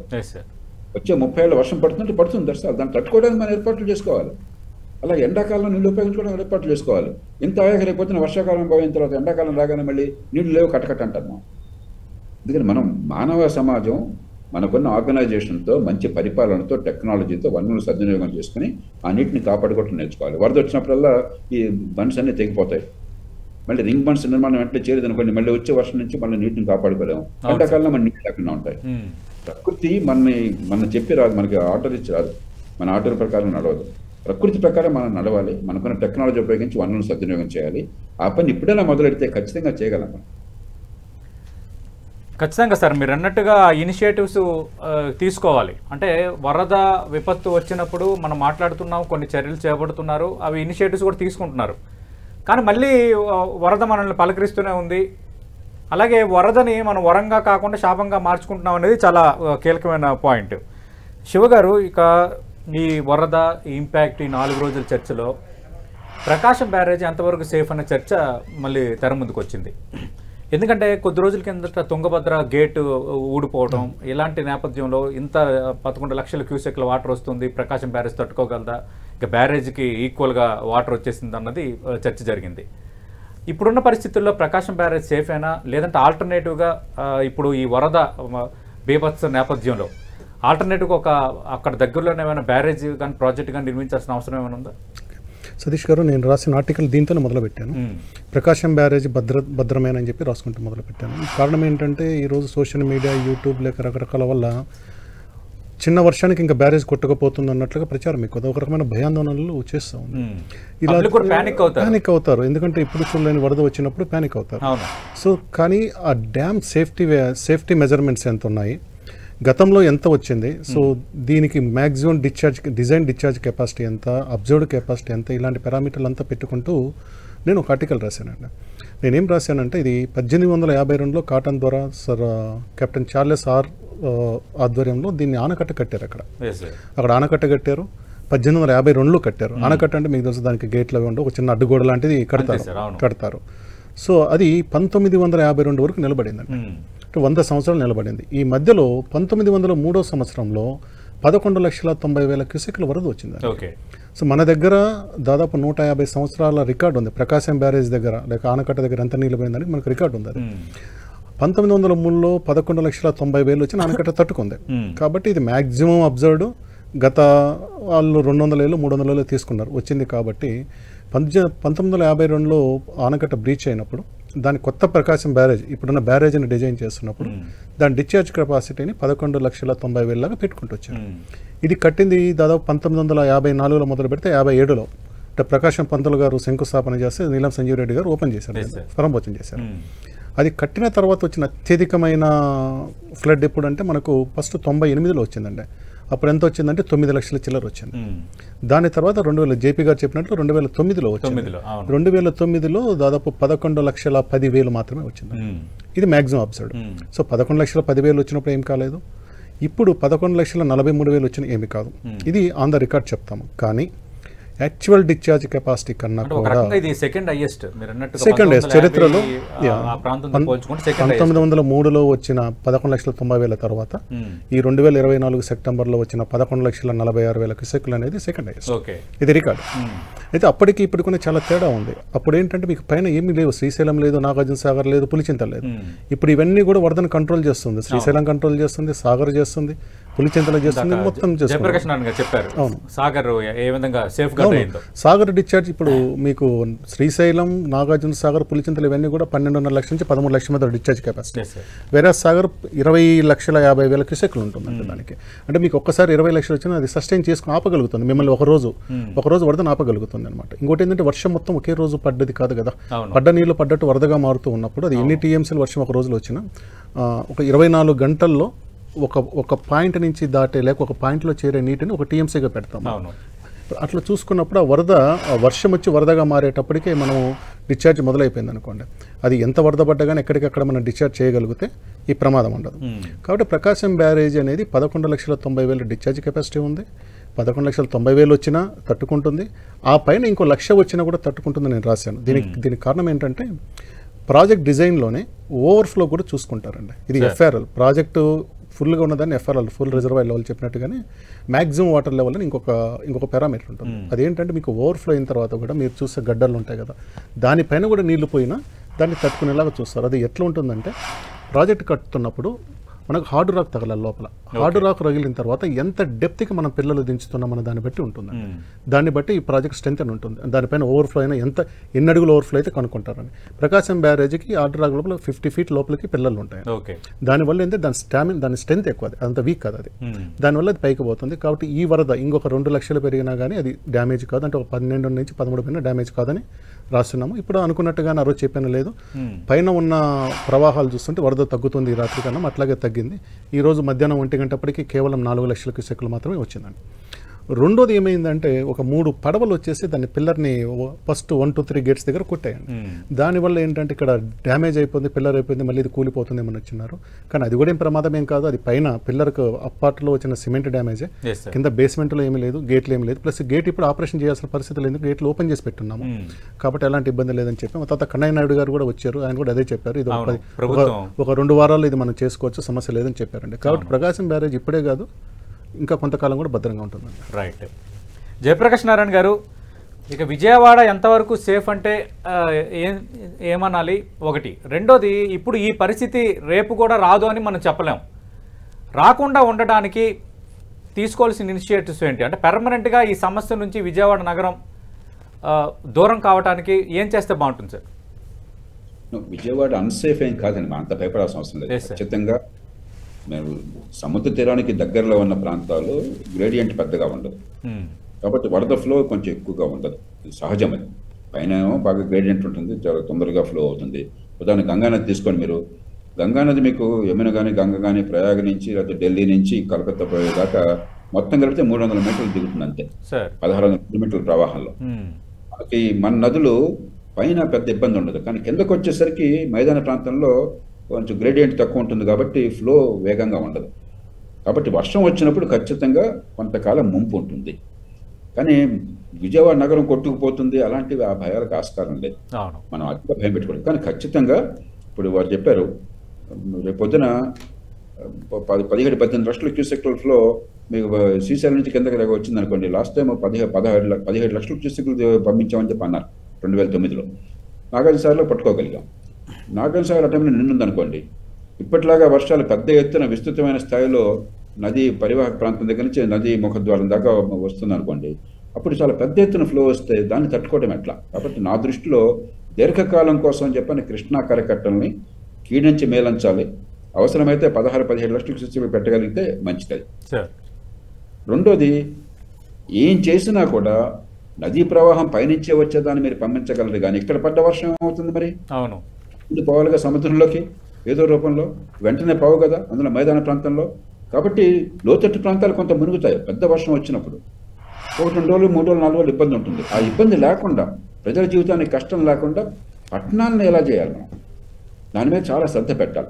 వచ్చే 30 ఏళ్ళ వర్షం పడుతుంటే పడుతుంది దర్శనాలు, దాన్ని తట్టుకోవడానికి మనం ఏర్పాట్లు చేసుకోవాలి. అలా ఎండాకాలంలో నీళ్ళు ఉపయోగించుకోవడానికి ఏర్పాట్లు చేసుకోవాలి. ఇంత ఆయాక రేపొద్దున వర్షాకాలం పోయిన తర్వాత ఎండాకాలం రాగానే మళ్ళీ నీళ్ళు లేవు కట్టకట్ట అంటారు. అందుకని మనం మానవ సమాజం మనకున్న ఆర్గనైజేషన్తో, మంచి పరిపాలనతో, టెక్నాలజీతో వనరులను సద్వినియోగం చేసుకుని ఆ నీటిని కాపాడుకోవటం నేర్చుకోవాలి. వరద వచ్చినప్పుడల్లా ఈ బండ్స్ అన్నీ తెగిపోతాయి, మళ్ళీ రింగ్ బండ్స్ నిర్మాణం వెంటనే చేరేదనుకోండి, మళ్ళీ వచ్చే వర్షం నుంచి మళ్ళీ నీటిని కాపాడుకోలేము. ఎండాకాలంలో మన నీళ్ళు లేకుండా ఉంటాయి. ప్రకృతి మన చెప్పి రాదు, మనకి ఆర్డర్ ఇచ్చి రాదు, మన ఆర్డర్ ప్రకారం నడవదు. ప్రకృతి ప్రకారం మనం నడవాలి, మనకున్న టెక్నాలజీ ఉపయోగించి వనరులను సద్వినియోగం చేయాలి. ఆ పని ఇప్పుడైనా మొదలెడితే ఖచ్చితంగా చేయగలం మనం. ఖచ్చితంగా సార్, మీరు అన్నట్టుగా ఇనిషియేటివ్స్ తీసుకోవాలి. అంటే వరద విపత్తు వచ్చినప్పుడు మనం మాట్లాడుతున్నాం, కొన్ని చర్యలు చేపడుతున్నారు, అవి ఇనిషియేటివ్స్ కూడా తీసుకుంటున్నారు. కానీ మళ్ళీ వరద మనల్ని పలకరిస్తూనే ఉంది. అలాగే వరదని మనం వరంగా కాకుండా శాపంగా మార్చుకుంటున్నాం అనేది చాలా కీలకమైన పాయింట్. శివగారు, ఇక ఈ వరద ఇంపాక్ట్ ఈ 4 రోజుల చర్చలో ప్రకాశం బ్యారేజ్ ఎంతవరకు సేఫ్ అనే చర్చ మళ్ళీ తెర ముందుకు వచ్చింది. ఎందుకంటే కొద్ది రోజుల కిందట తుంగభద్ర గేటు ఊడిపోవడం, ఇలాంటి నేపథ్యంలో ఇంత 11 లక్షల క్యూసెక్ల వాటర్ వస్తుంది, ప్రకాశం బ్యారేజ్ తట్టుకోగలదా, ఇక బ్యారేజ్కి ఈక్వల్గా వాటర్ వచ్చేసింది అన్నది చర్చ జరిగింది. ఇప్పుడున్న పరిస్థితుల్లో ప్రకాశం బ్యారేజ్ సేఫ్ అయినా, లేదంటే ఆల్టర్నేటివ్గా ఇప్పుడు ఈ వరద బీభత్స నేపథ్యంలో ఆల్టర్నేటివ్గా అక్కడ దగ్గరలోనే ఏమైనా బ్యారేజ్ కానీ ప్రాజెక్ట్ కానీ నిర్మించాల్సిన అవసరం ఏమైనా ఉందా? సతీష్ గారు, నేను రాసిన ఆర్టికల్ దీంతోనే మొదలుపెట్టాను. ప్రకాశం బ్యారేజ్ భద్రమైన అని చెప్పి రాసుకుంటూ మొదలుపెట్టాను. కారణం ఏంటంటే ఈరోజు సోషల్ మీడియా, యూట్యూబ్ లేక రకరకాల వల్ల చిన్న వర్షానికి ఇంకా బ్యారేజ్ కొట్టకపోతుంది అన్నట్లుగా ప్రచారం ఎక్కువ, ఒక రకమైన భయాందోళనలు చేస్తూ ఉంది. ఇలా ప్యానిక్ అవుతారు, ఎందుకంటే ఇప్పుడు చూడలేని వరద వచ్చినప్పుడు ప్యానిక్ అవుతారు. సో కానీ ఆ డ్యామ్ సేఫ్టీ మెజర్మెంట్స్ ఎంత ఉన్నాయి, గతంలో ఎంత వచ్చింది, సో దీనికి మ్యాక్సిమం డిజైన్ డిశ్చార్జ్ కెపాసిటీ ఎంత, అబ్జర్వ్డ్ కెపాసిటీ ఎంత, ఇలాంటి పారామీటర్లు అంతా పెట్టుకుంటూ నేను ఒక ఆర్టికల్ రాశానండి. నేనేం రాశానంటే, ఇది 1852లో కాటన్ ద్వారా కెప్టెన్ చార్లెస్ ఆర్ ఆధ్వర్యంలో దీన్ని ఆనకట్ట కట్టారు. అక్కడ ఆనకట్ట కట్టారు. 1852లో కట్టారు. ఆనకట్ట అంటే మీకు తెలుసు, దానికి గేట్లు అవి ఉండవు, ఒక చిన్న అడ్డుగోడ లాంటిది కడతారు. సో అది 1952 వరకు నిలబడిందండి, 100 సంవత్సరాలు నిలబడింది. ఈ మధ్యలో 1903 సంవత్సరంలో 11,90,000 క్యూసెక్ల వరద వచ్చింది. సో మన దగ్గర దాదాపు 150 సంవత్సరాల రికార్డు ఉంది. ప్రకాశం బ్యారేజ్ దగ్గర లేక ఆనకట్ట దగ్గర ఎంత నీళ్ళు పోయిందని మనకు రికార్డు ఉంది. అది 1903లో 11,90,000 వచ్చిన ఆనకట్ట తట్టుకుంది. కాబట్టి ఇది మ్యాక్సిమం అబ్జర్వ్డ్. గత వాళ్ళు 200 ఏళ్ళు 300 ఏళ్ళు తీసుకున్నారు వచ్చింది. కాబట్టి 1952లో ఆనకట్ట బ్రీచ్ అయినప్పుడు దాని కొత్త ప్రకాశం బ్యారేజ్ ఇప్పుడున్న బ్యారేజ్ని డిజైన్ చేస్తున్నప్పుడు దాని డిశ్చార్జ్ కెపాసిటీని 11,90,000 లాగా పెట్టుకుంటూ వచ్చారు. ఇది కట్టింది దాదాపు 1954లో మొదలు పెడితే 57లో అంటే ప్రకాశం పంతులు గారు శంకుస్థాపన చేస్తే నీలం సంజీవ్ రెడ్డి గారు ఓపెన్ చేశారు, ప్రారంభోత్సవం చేశారు. అది కట్టిన తర్వాత వచ్చిన అత్యధికమైన ఫ్లడ్ ఎప్పుడంటే మనకు ఫస్ట్ 98లో వచ్చిందండి. అప్పుడు ఎంత వచ్చిందంటే 9 లక్షల చిల్లర వచ్చింది. దాని తర్వాత 2000 జేపీ గారు చెప్పినట్లు 2009లో వచ్చింది. 2009లో దాదాపు 11,10,000 మాత్రమే వచ్చింది. ఇది మ్యాక్సిమం అబ్సర్డ్. సో 11,10,000 వచ్చినప్పుడు ఏం కాలేదు, ఇప్పుడు 11,43,000 వచ్చిన ఏమి కాదు. ఇది ఆన్ ద రికార్డ్ చెప్తాము. కానీ యాక్చువల్ డిశ్చార్జ్ కెపాసిటీ కన్నా కూడా సెకండ్ హైయెస్ట్ చరిత్రలో 1903లో వచ్చిన 11,90,000 తర్వాత ఈ 2024 సెప్టెంబర్లో వచ్చిన 11,46,000 క్యూసెక్లు అనేది సెకండ్ హైయెస్ట్. ఇది రికార్డ్. అయితే అప్పటికి ఇప్పటికీ చాలా తేడా ఉంది. అప్పుడు ఏంటంటే మీకు పైన ఏమీ లేవు, శ్రీశైలం లేదు, నాగార్జున సాగర్ లేదు, పులిచింత లేదు. ఇప్పుడు ఇవన్నీ కూడా వరదను కంట్రోల్ చేస్తుంది, శ్రీశైలం కంట్రోల్ చేస్తుంది, సాగర్ చేస్తుంది, పులిచింతలు చేస్తుంది, మొత్తం చెప్పారు. సాగర్ ఏ విధంగా సేఫ్ గా సాగర్ డిశ్చార్జ్ ఇప్పుడు మీకు శ్రీశైలం, నాగార్జున సాగర్, పులిచింతలు ఇవన్నీ కూడా 12.5 లక్షల నుంచి 13 లక్షల మధ్య డిశ్చార్జ్ కెపాసిటీ. వేరే సాగర్ 20,50,000 క్యూసెక్లు ఉంటుందంటే దానికి అంటే మీకు ఒక్కసారి 20 లక్షలు వచ్చినా అది సస్టైన్ చేసుకుని ఆపగలుగుతుంది మిమ్మల్ని ఒక రోజు వరదను ఆపగలుగుతుంది అనమాట. ఇంకోటి ఏంటంటే వర్షం మొత్తం ఒకే రోజు పడ్డది కాదు కదా, పడ్డ నీళ్ళు పడ్డట్టు వరదగా మారుతూ ఉన్నప్పుడు అది ఎన్ని టీఎంసీలు వర్షం ఒక రోజులో వచ్చినా ఒక 24 గంటల్లో ఒక పాయింట్ నుంచి దాటే లేక ఒక పాయింట్లో చేరే నీటిని ఒక టీఎంసీగా పెడతాం. అట్లా చూసుకున్నప్పుడు ఆ వరద వర్షం వచ్చి వరదగా మారేటప్పటికే మనము డిశ్చార్జ్ మొదలైపోయింది అనుకోండి, అది ఎంత వరద పడ్డా కానీ ఎక్కడికక్కడ మనం డిశ్చార్జ్ చేయగలిగితే ఈ ప్రమాదం ఉండదు. కాబట్టి ప్రకాశం బ్యారేజ్ అనేది 11,90,000 డిశ్చార్జ్ కెపాసిటీ ఉంది. 11,90,000 వచ్చినా తట్టుకుంటుంది, ఆ పైన ఇంకో 1,00,000 వచ్చినా కూడా తట్టుకుంటుంది నేను రాశాను. దీనికి కారణం ఏంటంటే ప్రాజెక్ట్ డిజైన్లోనే ఓవర్ఫ్లో కూడా చూసుకుంటారండి. ఇది ఎఫ్ఆర్ఎల్ ప్రాజెక్టు ఫుల్గా ఉన్నదాన్ని ఎఫ్ఆర్ఎల్ ఫుల్ రిజర్వాయర్ లెవెల్ చెప్పినట్టుగానే మ్యాక్సిమం వాటర్ లెవెల్ అని ఇంకొక పారామీటర్ ఉంటుంది. అదేంటంటే మీకు ఓవర్ఫ్లో అయిన తర్వాత కూడా మీరు చూసే గడ్డలు ఉంటాయి కదా, దానిపైన కూడా నీళ్లు పోయినా దాన్ని తట్టుకునేలాగా చూస్తారు. అది ఎట్లా ఉంటుందంటే ప్రాజెక్ట్ కట్టుతున్నప్పుడు మనకు హార్డ్ రాక్ తగలాలి లోపల. హార్డ్ రాక్ రగిలిన తర్వాత ఎంత డెప్త్కి మనం పిల్లలు దించుతున్నాం అన్న దాన్ని బట్టి ఉంటుంది. దాన్ని బట్టి ఈ ప్రాజెక్ట్ స్ట్రెంత్ అని ఉంటుంది. దానిపైన ఓవర్ఫ్లో అయినా ఎన్ని అడుగుల ఓవర్ఫ్లో అయితే కనుక్కుంటారని. ప్రకాశం బ్యారేజ్కి హార్డ్ రాక్ లోపల 50 ఫీట్ లోపలికి పిల్లలు ఉంటాయి. దానివల్ల ఏంటంటే దాని స్ట్రెంత్ ఎక్కువ, అంత వీక్ కాదు అది, దానివల్ల అది పైకి పోతుంది. కాబట్టి ఈ వరద ఇంకొక 2 లక్షలు పెరిగినా కానీ అది డ్యామేజ్ కాదు, అంటే ఒక 12 నుంచి 13 పైన డ్యామేజ్ కాదని రాస్తున్నాము. ఇప్పుడు అనుకున్నట్టుగానే ఆ రోజు చెప్పాను లేదు, పైన ఉన్న ప్రవాహాలు చూస్తుంటే వరద తగ్గుతుంది ఈ రాత్రి కన్నా, అట్లాగే తగ్గింది. ఈ రోజు మధ్యాహ్నం 1 గంటప్పటికి కేవలం 4 లక్షల క్యూసెక్లు మాత్రమే వచ్చిందండి. రెండోది ఏమైందంటే ఒక 3 పడవలు వచ్చేసి దాన్ని పిల్లర్ని ఫస్ట్ 1 to 3 గేట్స్ దగ్గర కొట్టాయండి. దానివల్ల ఏంటంటే ఇక్కడ డ్యామేజ్ అయిపోయింది, పిల్లర్ అయిపోయింది, మళ్ళీ ఇది కూలిపోతుంది ఏమని వచ్చినారు. కానీ అది కూడా ఏం ప్రమాదం ఏం కాదు, అది పైన పిల్లర్కు అప్పార్ట్లో వచ్చిన సిమెంట్ డ్యామేజే, కింద బేస్మెంట్లో ఏమీ లేదు, గేట్లు ఏమీ లేదు. ప్లస్ గేట్ ఇప్పుడు ఆపరేషన్ చేయాల్సిన పరిస్థితి లేదు, గేట్లు ఓపెన్ చేసి పెట్టున్నాము కాబట్టి ఎలాంటి ఇబ్బంది లేదని చెప్పాము. తర్వాత కన్నయ్య నాయుడు గారు కూడా వచ్చారు, ఆయన కూడా అదే చెప్పారు, ఇది ఒక 2 వారాల్లో ఇది మనం చేసుకోవచ్చు, సమస్య లేదని చెప్పారండి. కాబట్టి ప్రకాశం బ్యారేజ్ ఇప్పుడే కాదు ఇంకా కొంతకాలం కూడా భద్రంగా ఉంటుందండి. రైట్. జయప్రకాష్ నారాయణ గారు, ఇక విజయవాడ ఎంతవరకు సేఫ్ అంటే ఏమనాలి ఒకటి, రెండోది ఇప్పుడు ఈ పరిస్థితి రేపు కూడా రాదు అని మనం చెప్పలేం, రాకుండా ఉండడానికి తీసుకోవాల్సిన ఇనిషియేటివ్స్ ఏంటి? అంటే పెర్మనెంట్గా ఈ సమస్య నుంచి విజయవాడ నగరం దూరం కావడానికి ఏం చేస్తే బాగుంటుంది సార్? విజయవాడ అన్సేఫ్ ఏం కాదండి, అంత భయపడాల్సిన అవసరం లేదు. ఖచ్చితంగా మేము సముద్ర తీరానికి దగ్గరలో ఉన్న ప్రాంతాలు గ్రేడియంట్ పెద్దగా ఉండదు, కాబట్టి వరద ఫ్లో కొంచెం ఎక్కువగా ఉండదు, ఇది సహజం. అది పైన బాగా గ్రేడియంట్ ఉంటుంది, చాలా తొందరగా ఫ్లో అవుతుంది. ఉదాహరణ గంగానది తీసుకోండి మీరు, గంగానది మీకు యమున కానీ గంగ కానీ ప్రయాగ నుంచి లేకపోతే ఢిల్లీ నుంచి కలకత్తా పోయేదాకా మొత్తం కలిపితే 300 మీటర్లు దిగుతుంది అంతే, 1600 కిలోమీటర్ల ప్రవాహంలో. మనకి మన నదులు పైన పెద్ద ఇబ్బంది ఉండదు, కానీ కిందకు వచ్చేసరికి మైదాన ప్రాంతంలో కొంచెం గ్రేడియంట్ తక్కువ ఉంటుంది కాబట్టి ఫ్లో వేగంగా ఉండదు. కాబట్టి వర్షం వచ్చినప్పుడు ఖచ్చితంగా కొంతకాలం ముంపు ఉంటుంది, కానీ విజయవాడ నగరం కొట్టుకుపోతుంది అలాంటివి ఆ భయాలకు ఆస్కారం లేదు, మనం అతిగా భయం పెట్టుకోవడం. కానీ ఖచ్చితంగా ఇప్పుడు వారు చెప్పారు రేపొద్దున 17-18 లక్షల క్యూసెక్ల ఫ్లో మీకు శ్రీశైలం నుంచి కిందకి దగ్గర వచ్చింది అనుకోండి. లాస్ట్ టైం 17 లక్షల క్యూసెక్లు పంపించామని చెప్పి అన్నారు 2009లో. నాగార్జున సాగర్లో పట్టుకోగలిగాం. నాగార్జున సాగర్ ఆ టైంలో నిండుందనుకోండి, ఇప్పటిలాగా వర్షాలు పెద్ద ఎత్తున విస్తృతమైన స్థాయిలో నది పరివాహక ప్రాంతం దగ్గర నుంచి నది ముఖద్వారం దాకా వస్తుంది అనుకోండి, అప్పుడు చాలా పెద్ద ఎత్తున ఫ్లో వస్తే దాన్ని తట్టుకోవడం ఎట్లా? కాబట్టి నా దృష్టిలో దీర్ఘకాలం కోసం చెప్పని కృష్ణా కరకట్టల్ని కీడించి మేలంచాలి. అవసరమైతే 16-17 లక్షల క్యూసెక్లు పెట్టగలిగితే మంచిది. రెండోది, ఏం చేసినా కూడా నదీ ప్రవాహం పైనుంచే వచ్చేదాన్ని మీరు పంపించగలరు, కానీ ఇక్కడ పడ్డ వర్షం ఏమవుతుంది మరి? అవును, ఇది పోవాలిగా సముద్రంలోకి ఏదో రూపంలో, వెంటనే పోవు కదా, అందులో మైదాన ప్రాంతంలో. కాబట్టి లోతట్టు ప్రాంతాలు కొంత మునుగుతాయి పెద్ద వర్షం వచ్చినప్పుడు. 1-2 రోజులు 3 రోజులు 4 రోజులు ఇబ్బంది ఉంటుంది. ఆ ఇబ్బంది లేకుండా, ప్రజల జీవితానికి కష్టం లేకుండా పట్టణాలను ఎలా చేయాలి మనం, దాని మీద చాలా శ్రద్ధ పెట్టాలి.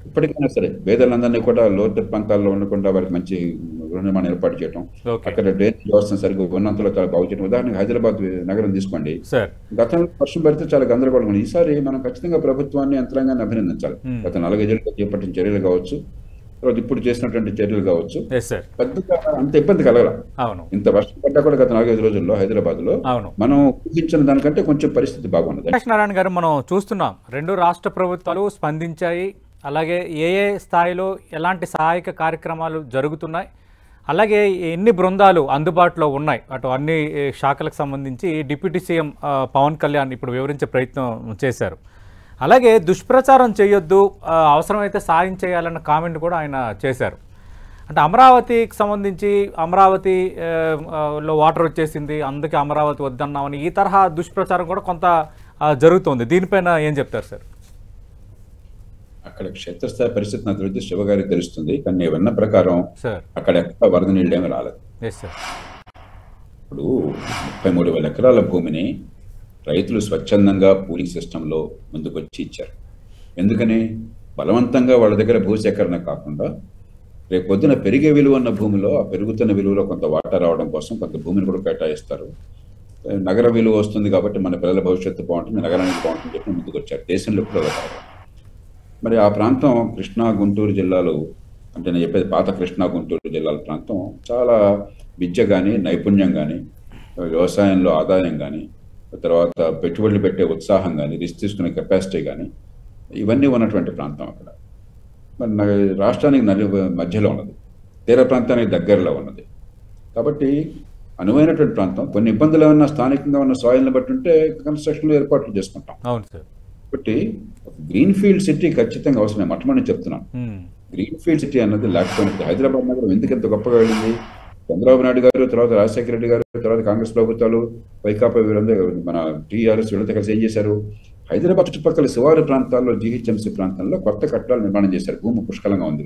ఇప్పటికైనా సరే పేదలందరినీ కూడా లోతట్టు ప్రాంతాల్లో ఉండకుండా వారికి మంచి గృహ నిర్మాణం ఏర్పాటు చేయడం, అక్కడ డ్రైనేజ్ వ్యవస్థను సరిగ్గా ఉన్నంతలో చాలా బాగు చేయడం. ఉదాహరణకు హైదరాబాద్ నగరం తీసుకోండి, గతంలో వర్షం పడితే చాలా గందరగోళం. ఈసారి మనం ఖచ్చితంగా ప్రభుత్వాన్ని యంత్రాంగాన్ని అభినందించాలి. గత 4-5 ఏళ్ళుగా చేపట్టిన చర్యలు కావచ్చు, తర్వాత ఇప్పుడు చేసినటువంటి చర్యలు కావచ్చు, పెద్దగా అంత ఇబ్బంది కలగల. ఇంత వర్షం పడ్డా కూడా గత 4-5 రోజుల్లో హైదరాబాద్ లో మనం ఊహించిన దానికంటే కొంచెం పరిస్థితి బాగున్నది. నారాయణ గారు, మనం చూస్తున్నాం 2 రాష్ట్ర ప్రభుత్వాలు స్పందించాయి. అలాగే ఏ స్థాయిలో ఎలాంటి సహాయక కార్యక్రమాలు జరుగుతున్నాయి, అలాగే ఎన్ని బృందాలు అందుబాటులో ఉన్నాయి, అటు అన్ని శాఖలకు సంబంధించి డిప్యూటీ సీఎం పవన్ కళ్యాణ్ ఇప్పుడు వివరించే ప్రయత్నం చేశారు. అలాగే దుష్ప్రచారం చేయొద్దు, అవసరమైతే సాయం చేయాలన్న కామెంట్ కూడా ఆయన చేశారు. అంటే అమరావతికి సంబంధించి అమరావతిలో వాటర్ వచ్చేసింది, అందుకే అమరావతి వద్దన్నామని ఈ తరహా దుష్ప్రచారం కూడా కొంత జరుగుతుంది. దీనిపైన ఏం చెప్తారు సార్? అక్కడ క్షేత్రస్థాయి పరిస్థితి నాకు తెలిసి శివగారికి తెలుస్తుంది, కానీ నేను విన్న ప్రకారం అక్కడ ఎక్కడ వరద నీళ్ళు ఏమి రాలేదు. ఇప్పుడు 33,000 ఎకరాల భూమిని రైతులు స్వచ్ఛందంగా పూలింగ్ సిస్టంలో ముందుకొచ్చి ఇచ్చారు. ఎందుకని? బలవంతంగా వాళ్ళ దగ్గర భూసేకరణ కాకుండా రేపు పొద్దున పెరిగే విలువ ఉన్న భూమిలో ఆ పెరుగుతున్న విలువలో కొంత వాటా రావడం కోసం కొంత భూమిని కూడా కేటాయిస్తారు. నగర విలువ వస్తుంది కాబట్టి మన పిల్లల భవిష్యత్తు బాగుంటుంది, నగరానికి బాగుంటుంది చెప్పి ముందుకు వచ్చారు. దేశంలో ఎప్పుడో కాదు. మరి ఆ ప్రాంతం కృష్ణా గుంటూరు జిల్లాలు, అంటే నేను చెప్పేది పాత కృష్ణా గుంటూరు జిల్లాల ప్రాంతం చాలా విద్య కానీ, నైపుణ్యం కానీ, వ్యవసాయంలో ఆదాయం కానీ, తర్వాత పెట్టుబడులు పెట్టే ఉత్సాహం కానీ, రిస్క్ తీసుకునే కెపాసిటీ కానీ, ఇవన్నీ ఉన్నటువంటి ప్రాంతం అక్కడ. మరి రాష్ట్రానికి మధ్యలో ఉన్నది, తీర ప్రాంతానికి దగ్గరలో ఉన్నది. కాబట్టి అనువైనటువంటి ప్రాంతం. కొన్ని ఇబ్బందులు ఏమన్నా స్థానికంగా ఉన్న సాయిల్ని బట్టి ఉంటే కన్స్ట్రక్షన్లో ఏర్పాట్లు చేసుకుంటాం. కాబట్టి గ్రీన్ ఫీల్డ్ సిటీ ఖచ్చితంగా అవసరమే. మొట్టమొదటి చెప్తున్నాను, గ్రీన్ ఫీల్డ్ సిటీ అన్నది లేకపోయినది. హైదరాబాద్ నగరం ఎందుకు ఎంత గొప్పగా వెళ్ళింది? చంద్రబాబు నాయుడు గారు, తర్వాత రాజశేఖర రెడ్డి గారు, తర్వాత కాంగ్రెస్ ప్రభుత్వాలు, వైకాపా వీరందరూ, మన టీఆర్ఎస్ వీళ్ళంతా కలిసి ఏం చేశారు? హైదరాబాద్ చుట్టుపక్కల శివారు ప్రాంతాల్లో, జీహెచ్ఎంసీ ప్రాంతాల్లో కొత్త కట్టడాలు నిర్మాణం చేశారు. భూమి పుష్కలంగా ఉంది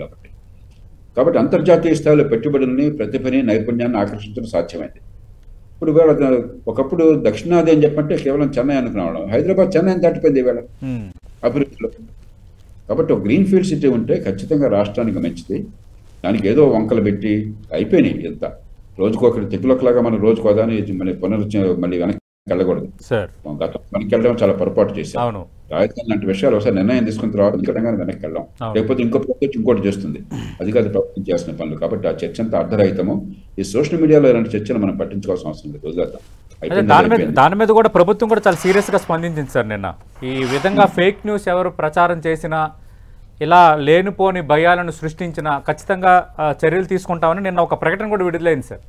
కాబట్టి అంతర్జాతీయ స్థాయిలో పెట్టుబడుల్ని, ప్రతిభని, నైపుణ్యాన్ని ఆకర్షించడం సాధ్యమైంది. ఇప్పుడు ఒకప్పుడు దక్షిణాది అని చెప్పంటే కేవలం చెన్నై అనుకున్నాం. హైదరాబాద్ చెన్నై దాటిపోయింది ఈవేళ అభివృద్ధిలో. కాబట్టి ఒక గ్రీన్ ఫీల్డ్ సిటీ ఉంటే ఖచ్చితంగా రాష్ట్రానికి మంచిది. దానికి ఏదో వంకలు పెట్టి అయిపోయినాయి. ఎంత రోజుకొకటి తిప్పులొక్కలాగా మనం రోజుకోదాని మళ్ళీ వెనక్కి వెళ్ళకూడదు. వెనక్కి వెళ్ళడం చాలా పొరపాటు చేశారు. రాజధాని లాంటి విషయాలు ఒకసారి నిర్ణయం తీసుకున్న తర్వాత వెనక్కి వెళ్ళాం, లేకపోతే ఇంకో ప్రభుత్వం ఇంకోటి చేస్తుంది. అది కాదు ప్రభుత్వం చేసిన పనులు. కాబట్టి ఆ చర్చ అంతా అర్ధరహితము. ఈ సోషల్ మీడియాలో ఇలాంటి చర్చలు మనం పట్టించుకోవాల్సిన అవసరం లేదు, వదిలేద్దాం. దాని మీద కూడా ప్రభుత్వం కూడా చాలా సీరియస్ గా స్పందించింది సార్. నిన్న ఈ విధంగా ఫేక్ న్యూస్ ఎవరు ప్రచారం చేసినా, ఇలా లేనిపోని భయాలను సృష్టించిన ఖచ్చితంగా చర్యలు తీసుకుంటామని నిన్న ఒక ప్రకటన కూడా విడుదలైంది సార్.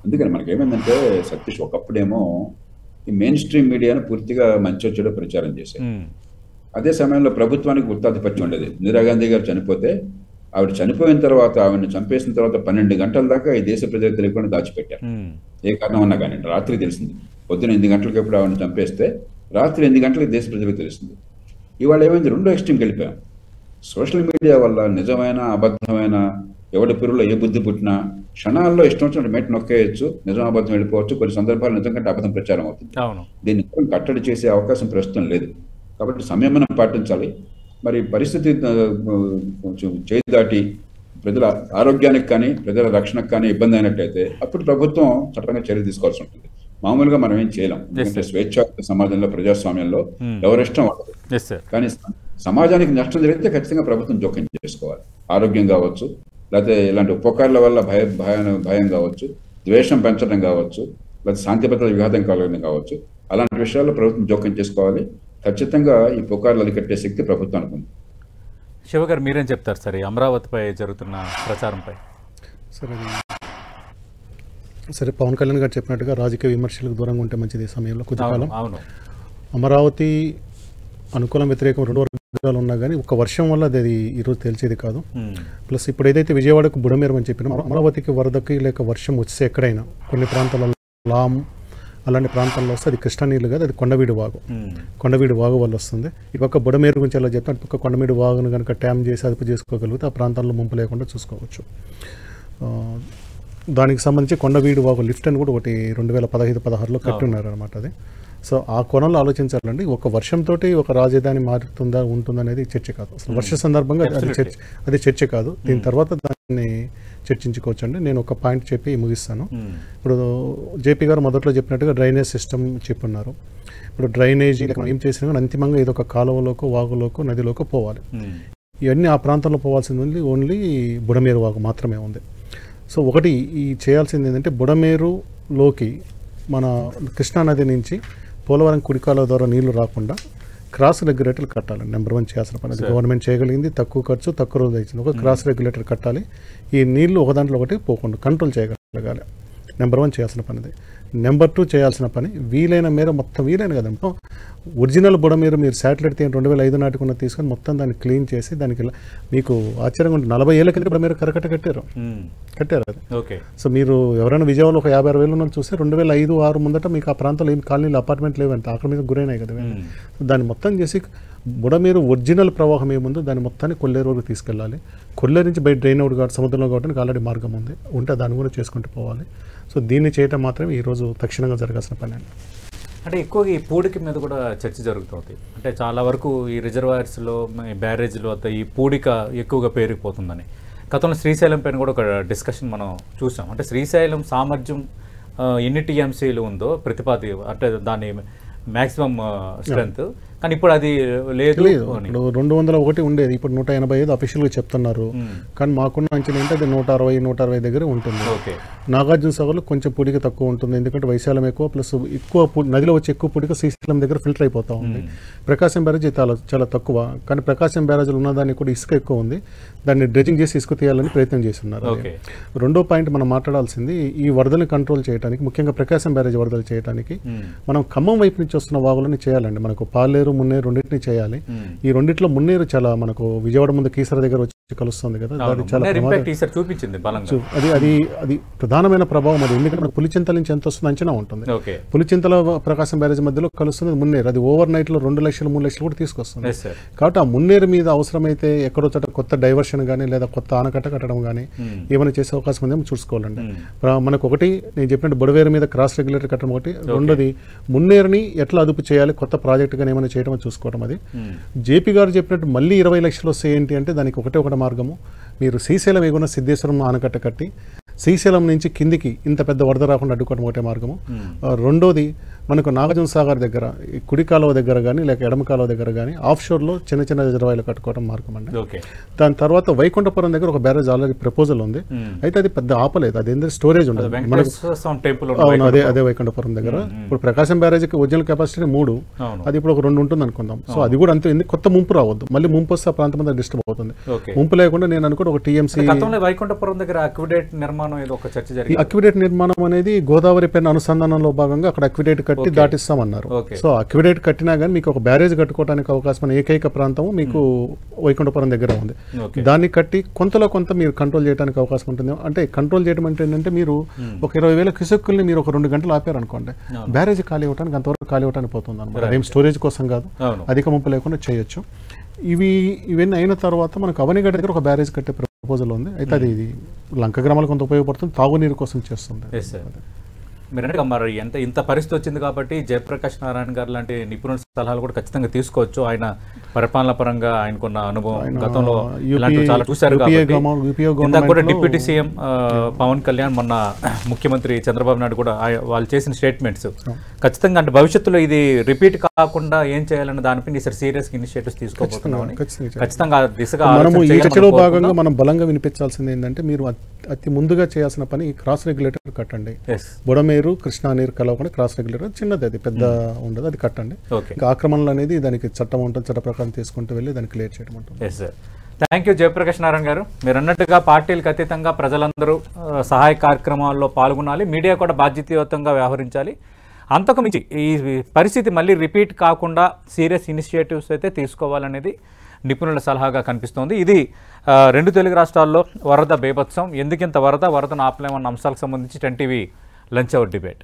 అందుకని మనకేమైందంటే సతీష్, ఒకప్పుడేమో ఈ మెయిన్ స్ట్రీమ్ మీడియాను పూర్తిగా మంచి చెడు ప్రచారం చేశారు. అదే సమయంలో ప్రభుత్వానికి గుర్తాధిపత్యం ఉండేది. ఇందిరాగాంధీ గారు చనిపోతే ఆవిడ చనిపోయిన తర్వాత, ఆవిడని చంపేసిన తర్వాత 12 గంటల దాకా ఈ దేశ ప్రజలకు తెలియకుండా దాచిపెట్టారు. ఏ కారణం అన్నా కానీ రాత్రి తెలిసింది. పొద్దున 8 గంటలకు ఎప్పుడు ఆవిడని చంపేస్తే రాత్రి 8 గంటలకు దేశ ప్రజలకు తెలిసింది. ఇవాళ ఏమైంది? రెండో ఎక్స్ట్రీమ్కి వెళ్ళిపోయాం. సోషల్ మీడియా వల్ల నిజమైన, అబద్ధమైన, ఎవడి పిరులో ఏ బుద్ధి పుట్టినా క్షణాల్లో ఇష్టం వచ్చినట్టు మెట్ నొక్కేయచ్చు. నిజం అబద్ధం వెళ్ళిపోవచ్చు. కొన్ని సందర్భాలు నిజం కంటే అబద్ధం ప్రచారం అవుతుంది. దీన్ని కట్టడి చేసే అవకాశం ప్రస్తుతం లేదు. కాబట్టి సంయమనం పాటించాలి. మరి పరిస్థితి కొంచెం చేయి దాటి ప్రజల ఆరోగ్యానికి కానీ, ప్రజల రక్షణకు కానీ ఇబ్బంది అయినట్టయితే అప్పుడు ప్రభుత్వం చట్టంగా చర్య తీసుకోవాల్సి ఉంటుంది. మామూలుగా మనం ఏం చేయలేం. ఎందుకంటే స్వేచ్ఛాయుత సమాజంలో, ప్రజాస్వామ్యంలో ఎవరిష్టం ఉండదు. కానీ సమాజానికి నష్టం జరిగితే ఖచ్చితంగా ప్రభుత్వం జోక్యం చేసుకోవాలి. ఆరోగ్యం కావచ్చు, లేకపోతే ఇలాంటి ఉపకారాల వల్ల భయం కావచ్చు, ద్వేషం పెంచడం కావచ్చు, లేకపోతే శాంతి భద్రత విఘాతం కలగడం కావచ్చు, అలాంటి విషయాల్లో ప్రభుత్వం జోక్యం చేసుకోవాలి. ఖచ్చితంగా ఈ పుకార్లు అరికట్టే శక్తి ప్రభుత్వానికి ఉంది. శివ గారు, మీరేం చెప్తారు సరే అమరావతిపై జరుగుతున్న ప్రచారంపై? సరే, పవన్ కళ్యాణ్ గారు చెప్పినట్టుగా రాజకీయ విమర్శలకు దూరంగా ఉంటే మంచిది ఈ సమయంలో కొద్దికాలం. అమరావతి అనుకూలం వ్యతిరేకం రెండు వర్గాలు ఉన్నా కానీ ఒక వర్షం వల్ల అది ఈరోజు తేల్చేది కాదు. ప్లస్ ఇప్పుడు ఏదైతే విజయవాడకు బుడమేరు అని చెప్పినా అమరావతికి వరదకి లేక వర్షం వచ్చే ఎక్కడైనా కొన్ని ప్రాంతాలలో లాం అలాంటి ప్రాంతాల్లో వస్తే అది కృష్ణా నీళ్ళు కాదు, అది కొండవీడు వాగు. కొండవీడు వాగు వల్ల వస్తుంది. ఈ పక్క బుడమేరు గురించి ఎలా చెప్తే అటు పక్క కొండవీడు వాగును కనుక ట్యామ్ చేసి అదుపు చేసుకోగలిగితే ఆ ప్రాంతాల్లో ముంపు లేకుండా చూసుకోవచ్చు. దానికి సంబంధించి కొండవీడు వాగు లిఫ్ట్ అని కూడా ఒకటి 2015-16లో కట్టున్నారు అనమాట. అది సో ఆ కోణంలో ఆలోచించాలండి. ఒక వర్షంతో ఒక రాజధాని మారుతుందా ఉంటుందా అనేది చర్చ కాదు. అసలు వర్ష సందర్భంగా అది చర్చ కాదు. దీని తర్వాత దాన్ని చర్చించుకోవచ్చు అండి. నేను ఒక పాయింట్ చెప్పి ముగిస్తాను. ఇప్పుడు జేపీ గారు మొదట్లో చెప్పినట్టుగా డ్రైనేజ్ సిస్టమ్ చెప్పున్నారు. ఇప్పుడు డ్రైనేజ్ ఏం చేసినా కానీ అంతిమంగా ఏదో ఒక కాలువలోకో వాగులోకో నదిలోకో పోవాలి. ఇవన్నీ ఆ ప్రాంతంలో పోవాల్సింది ఓన్లీ బుడమేరు వాగు మాత్రమే ఉంది. సో ఒకటి ఈ చేయాల్సింది ఏంటంటే బుడమేరులోకి మన కృష్ణానది నుంచి పోలవరం కుడికాల ద్వారా నీళ్లు రాకుండా క్రాస్ రెగ్యులేటర్లు కట్టాలండి. నెంబర్ 1 చేయాల్సిన పని. అది గవర్నమెంట్ చేయగలిగింది, తక్కువ ఖర్చు తక్కువ రోజు ఇచ్చింది. ఒక క్రాస్ రెగ్యులేటర్ కట్టాలి. ఈ నీళ్లు ఒక దాంట్లో ఒకటి పోకుండా కంట్రోల్ చేయగలగాలి. నెంబర్ 1 చేయాల్సిన పనిది. నెంబర్ 2 చేయాల్సిన పని వీలైన మేర మొత్తం వీలైన కదా ఒరిజినల్ బుడమేరు మీరు శాటిలైట్ 2005 నాటికి ఉన్న తీసుకొని మొత్తం దాన్ని క్లీన్ చేసి దానికి మీకు ఆశ్చర్యంగా ఉంటుంది 40 ఏళ్ళ కింద బుడమేరు కరకట్ట కట్టారు అది. సో మీరు ఎవరైనా విజయవాడలో ఒక 50-60 వేలు ఉన్న చూస్తే 2005-6 ముందట మీకు ఆ ప్రాంతంలో ఏం కాలనీలు అపార్ట్మెంట్ లేవంటే అక్కడ మీద గురైనాయి కదా. దాన్ని మొత్తం చేసి బుడమేరు ఒరిజినల్ ప్రవాహం ఏముందో దాన్ని మొత్తాన్ని కొల్లేరు వరకు తీసుకెళ్ళాలి. కొల్లేరు నుంచి బయట డ్రైన్ అవుట్ కాబట్టి సముద్రంలో కావడానికి ఆల్రెడీ మార్గం ఉంది, ఉంటే దాన్ని కూడా చేసుకుంటూ పోవాలి. సో దీన్ని చేయటం మాత్రమే ఈరోజు తక్షణంగా జరగాల్సిన పని అండి. అంటే ఎక్కువగా ఈ పూడిక మీద కూడా చర్చ జరుగుతుంది. అంటే చాలా వరకు ఈ రిజర్వాయర్స్లో బ్యారేజ్లో ఈ పూడిక ఎక్కువగా పేరుకుపోతుందని గతంలో శ్రీశైలం పైన కూడా ఒక డిస్కషన్ మనం చూసాం. అంటే శ్రీశైలం సామర్థ్యం ఎన్ని టీఎంసీలు ఉందో ప్రతిపాది అంటే దాని మ్యాక్సిమం స్ట్రెంత్, కానీ ఇప్పుడు అది లేదు. ఇప్పుడు 201 ఉండేది, ఇప్పుడు 185 అఫీషియల్గా చెప్తున్నారు. కానీ మాకున్న అంచనా ఏంటి అది 160-160 దగ్గర ఉంటుంది. నాగార్జున సాగర్లో కొంచెం పూడిక తక్కువ ఉంటుంది, ఎందుకంటే వైశాల్యం ఎక్కువ, ప్లస్ ఎక్కువ నదిలో వచ్చే ఎక్కువ పూడిక శ్రీశైలం దగ్గర ఫిల్టర్ అయిపోతూ ఉంది. ప్రకాశం బ్యారేజ్ చాలా తక్కువ, కానీ ప్రకాశం బ్యారేజ్లో ఉన్నదానికి కూడా ఇసుక ఎక్కువ ఉంది. దాన్ని డ్రెజింగ్ చేసి ఇసుక తీయాలని ప్రయత్నం చేస్తున్నారు. రెండో పాయింట్ మనం మాట్లాడాల్సింది ఈ వరదల్ని కంట్రోల్ చేయడానికి, ముఖ్యంగా ప్రకాశం బ్యారేజ్ వరదలు చేయడానికి మనం ఖమ్మం వైపు నుంచి వస్తున్న వాగులని చేయాలండి. మనకు పాలేరు మున్నేరు రెండింటిని చేయాలి. ఈ రెండిట్లో మున్నేరు చాలా మనకు విజయవాడ ముందు కీసర దగ్గర వచ్చి కలుస్తుంది కదా, అది చాలా చూపించింది. అది ప్రధానమైన ప్రభావం అది. ఎందుకంటే మనకు పులిచింతల నుంచి ఎంత వస్తుంది అంచనా ఉంటుంది. పులిచింతల ప్రకాశం బ్యారేజ్ మధ్యలో కలుస్తుంది మున్నేరు, అది ఓవర్ నైట్ లో 2 లక్షలు 3 లక్షలు కూడా తీసుకొస్తుంది. కాబట్టి ఆ మున్నేరు మీద అవసరమైతే ఎక్కడో చోట కొత్త డైవర్షన్ కానీ లేదా కొత్త ఆనకట్ట కట్టడం కానీ ఏమైనా చేసే అవకాశం ఉందేమో చూసుకోవాలండి. మనకు ఒకటి నేను చెప్పినట్టు బుడవేరు మీద క్రాస్ రెగ్యులేటర్ కట్టడం ఒకటి, రెండోది మున్నేరుని ఎట్లా అదుపు చేయాలి, కొత్త ప్రాజెక్ట్ కానీ ఏమైనా చేయడం చూసుకోవడం. అది జేపీ గారు చెప్పినట్టు మళ్ళీ 20 లక్షలు వస్తే ఏంటి అంటే దానికి ఒకటే మార్గము, మీరు శ్రీశైలం ఎగున సిద్ధేశ్వరం ఆనకట్ట కట్టి శ్రీశైలం నుంచి కిందికి ఇంత పెద్ద వరద రాకుండా అడ్డుకోవడం ఒకటే మార్గము. రెండోది మనకు నాగార్జున సాగర్ దగ్గర కుడి కాలువ దగ్గర కానీ లేక ఎడమ కాలువ దగ్గర కానీ ఆఫ్ షోర్లో చిన్న చిన్న రిజర్వాయర్లు కట్టుకోవడం మార్గం అండి. దాని తర్వాత వైకుంఠపురం దగ్గర ఒక బ్యారేజ్ ఆల్రెడీ ప్రపోజల్ ఉంది, అయితే అది పెద్ద ఆపలేదు, అది ఏంటంటే స్టోరేజ్ ఉండదు మనకు. అదే వైకుంఠపురం దగ్గర ఇప్పుడు ప్రకాశం బ్యారేజ్కి ఒరిజినల్ కెపాసిటీ 3, అది ఇప్పుడు ఒక 2 ఉంటుంది అనుకుందాం. సో అది కూడా అంతే, కొత్త ముంపు రావద్దు, మళ్ళీ ముంపు వస్తే ఆ ప్రాంతం అంతా డిస్టర్బ్ అవుతుంది. ముంపు లేకుండా నేను అనుకుంటే ఒక టీఎంసీ వైకుంఠపురం దగ్గర అక్విడేట్ నిర్మాణం అక్విడేట్ నిర్మాణం అనేది గోదావరి పైన అనుసంధానంలో భాగంగా అక్కడ అక్విడేట్ కట్టి దాటిస్తామన్నారు. సో అక్విడేట్ కట్టినా కానీ మీకు ఒక బ్యారేజ్ కట్టుకోవడానికి అవకాశం ఏకైక ప్రాంతం మీకు వైకుంఠపురం దగ్గర ఉంది. దాన్ని కట్టి కొంతలో కొంత మీరు కంట్రోల్ చేయడానికి అవకాశం ఉంటుంది. అంటే కంట్రోల్ చేయడం అంటే ఏంటంటే మీరు ఒక 20,000 క్యూసెక్కుల్ని మీరు ఒక 2 గంటలు ఆపారు అనుకోండి, బ్యారేజ్ ఖాళీ అవడానికి అంతవరకు ఖాళీ అవడానికి పోతుంది అనమాట. ఏం స్టోరేజ్ కోసం కాదు, అధిక ముంపు లేకుండా చేయొచ్చు. ఇవన్నీ అయిన తర్వాత మనకు అవనిగడ్డ దగ్గర ఒక బ్యారేజ్ కట్టే ప్రపోజల్ ఉంది, అయితే అది లంక గ్రామాలకు కొంత ఉపయోగపడుతుంది, తాగునీరు కోసం చేస్తుంది. మీరు మరి ఇంత పరిస్థితి వచ్చింది కాబట్టి జయప్రకాష్ నారాయణ గారు లాంటి నిపుణుల సలహాలు కూడా ఖచ్చితంగా తీసుకోవచ్చు. ఆయన పరిపాలన పరంగా ఆయనకున్న అనుభవం గతంలో చాలా చూశారు కాబట్టి కూడా డిప్యూటీ సీఎం పవన్ కళ్యాణ్, మొన్న ముఖ్యమంత్రి చంద్రబాబు నాయుడు కూడా వాళ్ళు చేసిన స్టేట్మెంట్స్ ఖచ్చితంగా అంటే భవిష్యత్తులో ఇది రిపీట్ కాకుండా ఏం చేయాలన్న దానిపై సీరియస్ ఇనిషియేటివ్స్ తీసుకోబోతున్నామని ఖచ్చితంగా దిశగా ఈ చర్చలో భాగంగా మనం బలంగా వినిపించాల్సింది ఏంటంటే మీరు అతి ముందుగా చేయాల్సిన పని క్రాస్ రెగ్యులేటర్ కట్టండి. బుడమేరు కృష్ణా నీరు కలవకుండా క్రాస్ రెగ్యులేటర్ చిన్నది, అది పెద్ద ఉండదు, అది కట్టండి. ఆక్రమణలు అనేది దానికి చట్టం ఉంటుంది, చట్ట ప్రకారం తీసుకుంటూ వెళ్ళి దాన్ని క్లియర్ చేయడం ఉంటుంది. థ్యాంక్ యూ జయప్రకాష్ నారాయణ గారు. మీరు అన్నట్టుగా పార్టీలకు అతీతంగా ప్రజలందరూ సహాయ కార్యక్రమాల్లో పాల్గొనాలి, మీడియా కూడా బాధ్యతాయుతంగా వ్యవహరించాలి. అంతకు మించి ఈ పరిస్థితి మళ్ళీ రిపీట్ కాకుండా సీరియస్ ఇనిషియేటివ్స్ అయితే తీసుకోవాలనేది నిపుణుల సలహాగా కనిపిస్తోంది. ఇది 2 తెలుగు రాష్ట్రాల్లో వరద బీభత్సం, ఎందుకింత వరదను ఆపలేమన్న అంశాలకు సంబంధించి 10 టీవీ లంచ్ అవర్ డిబేట్.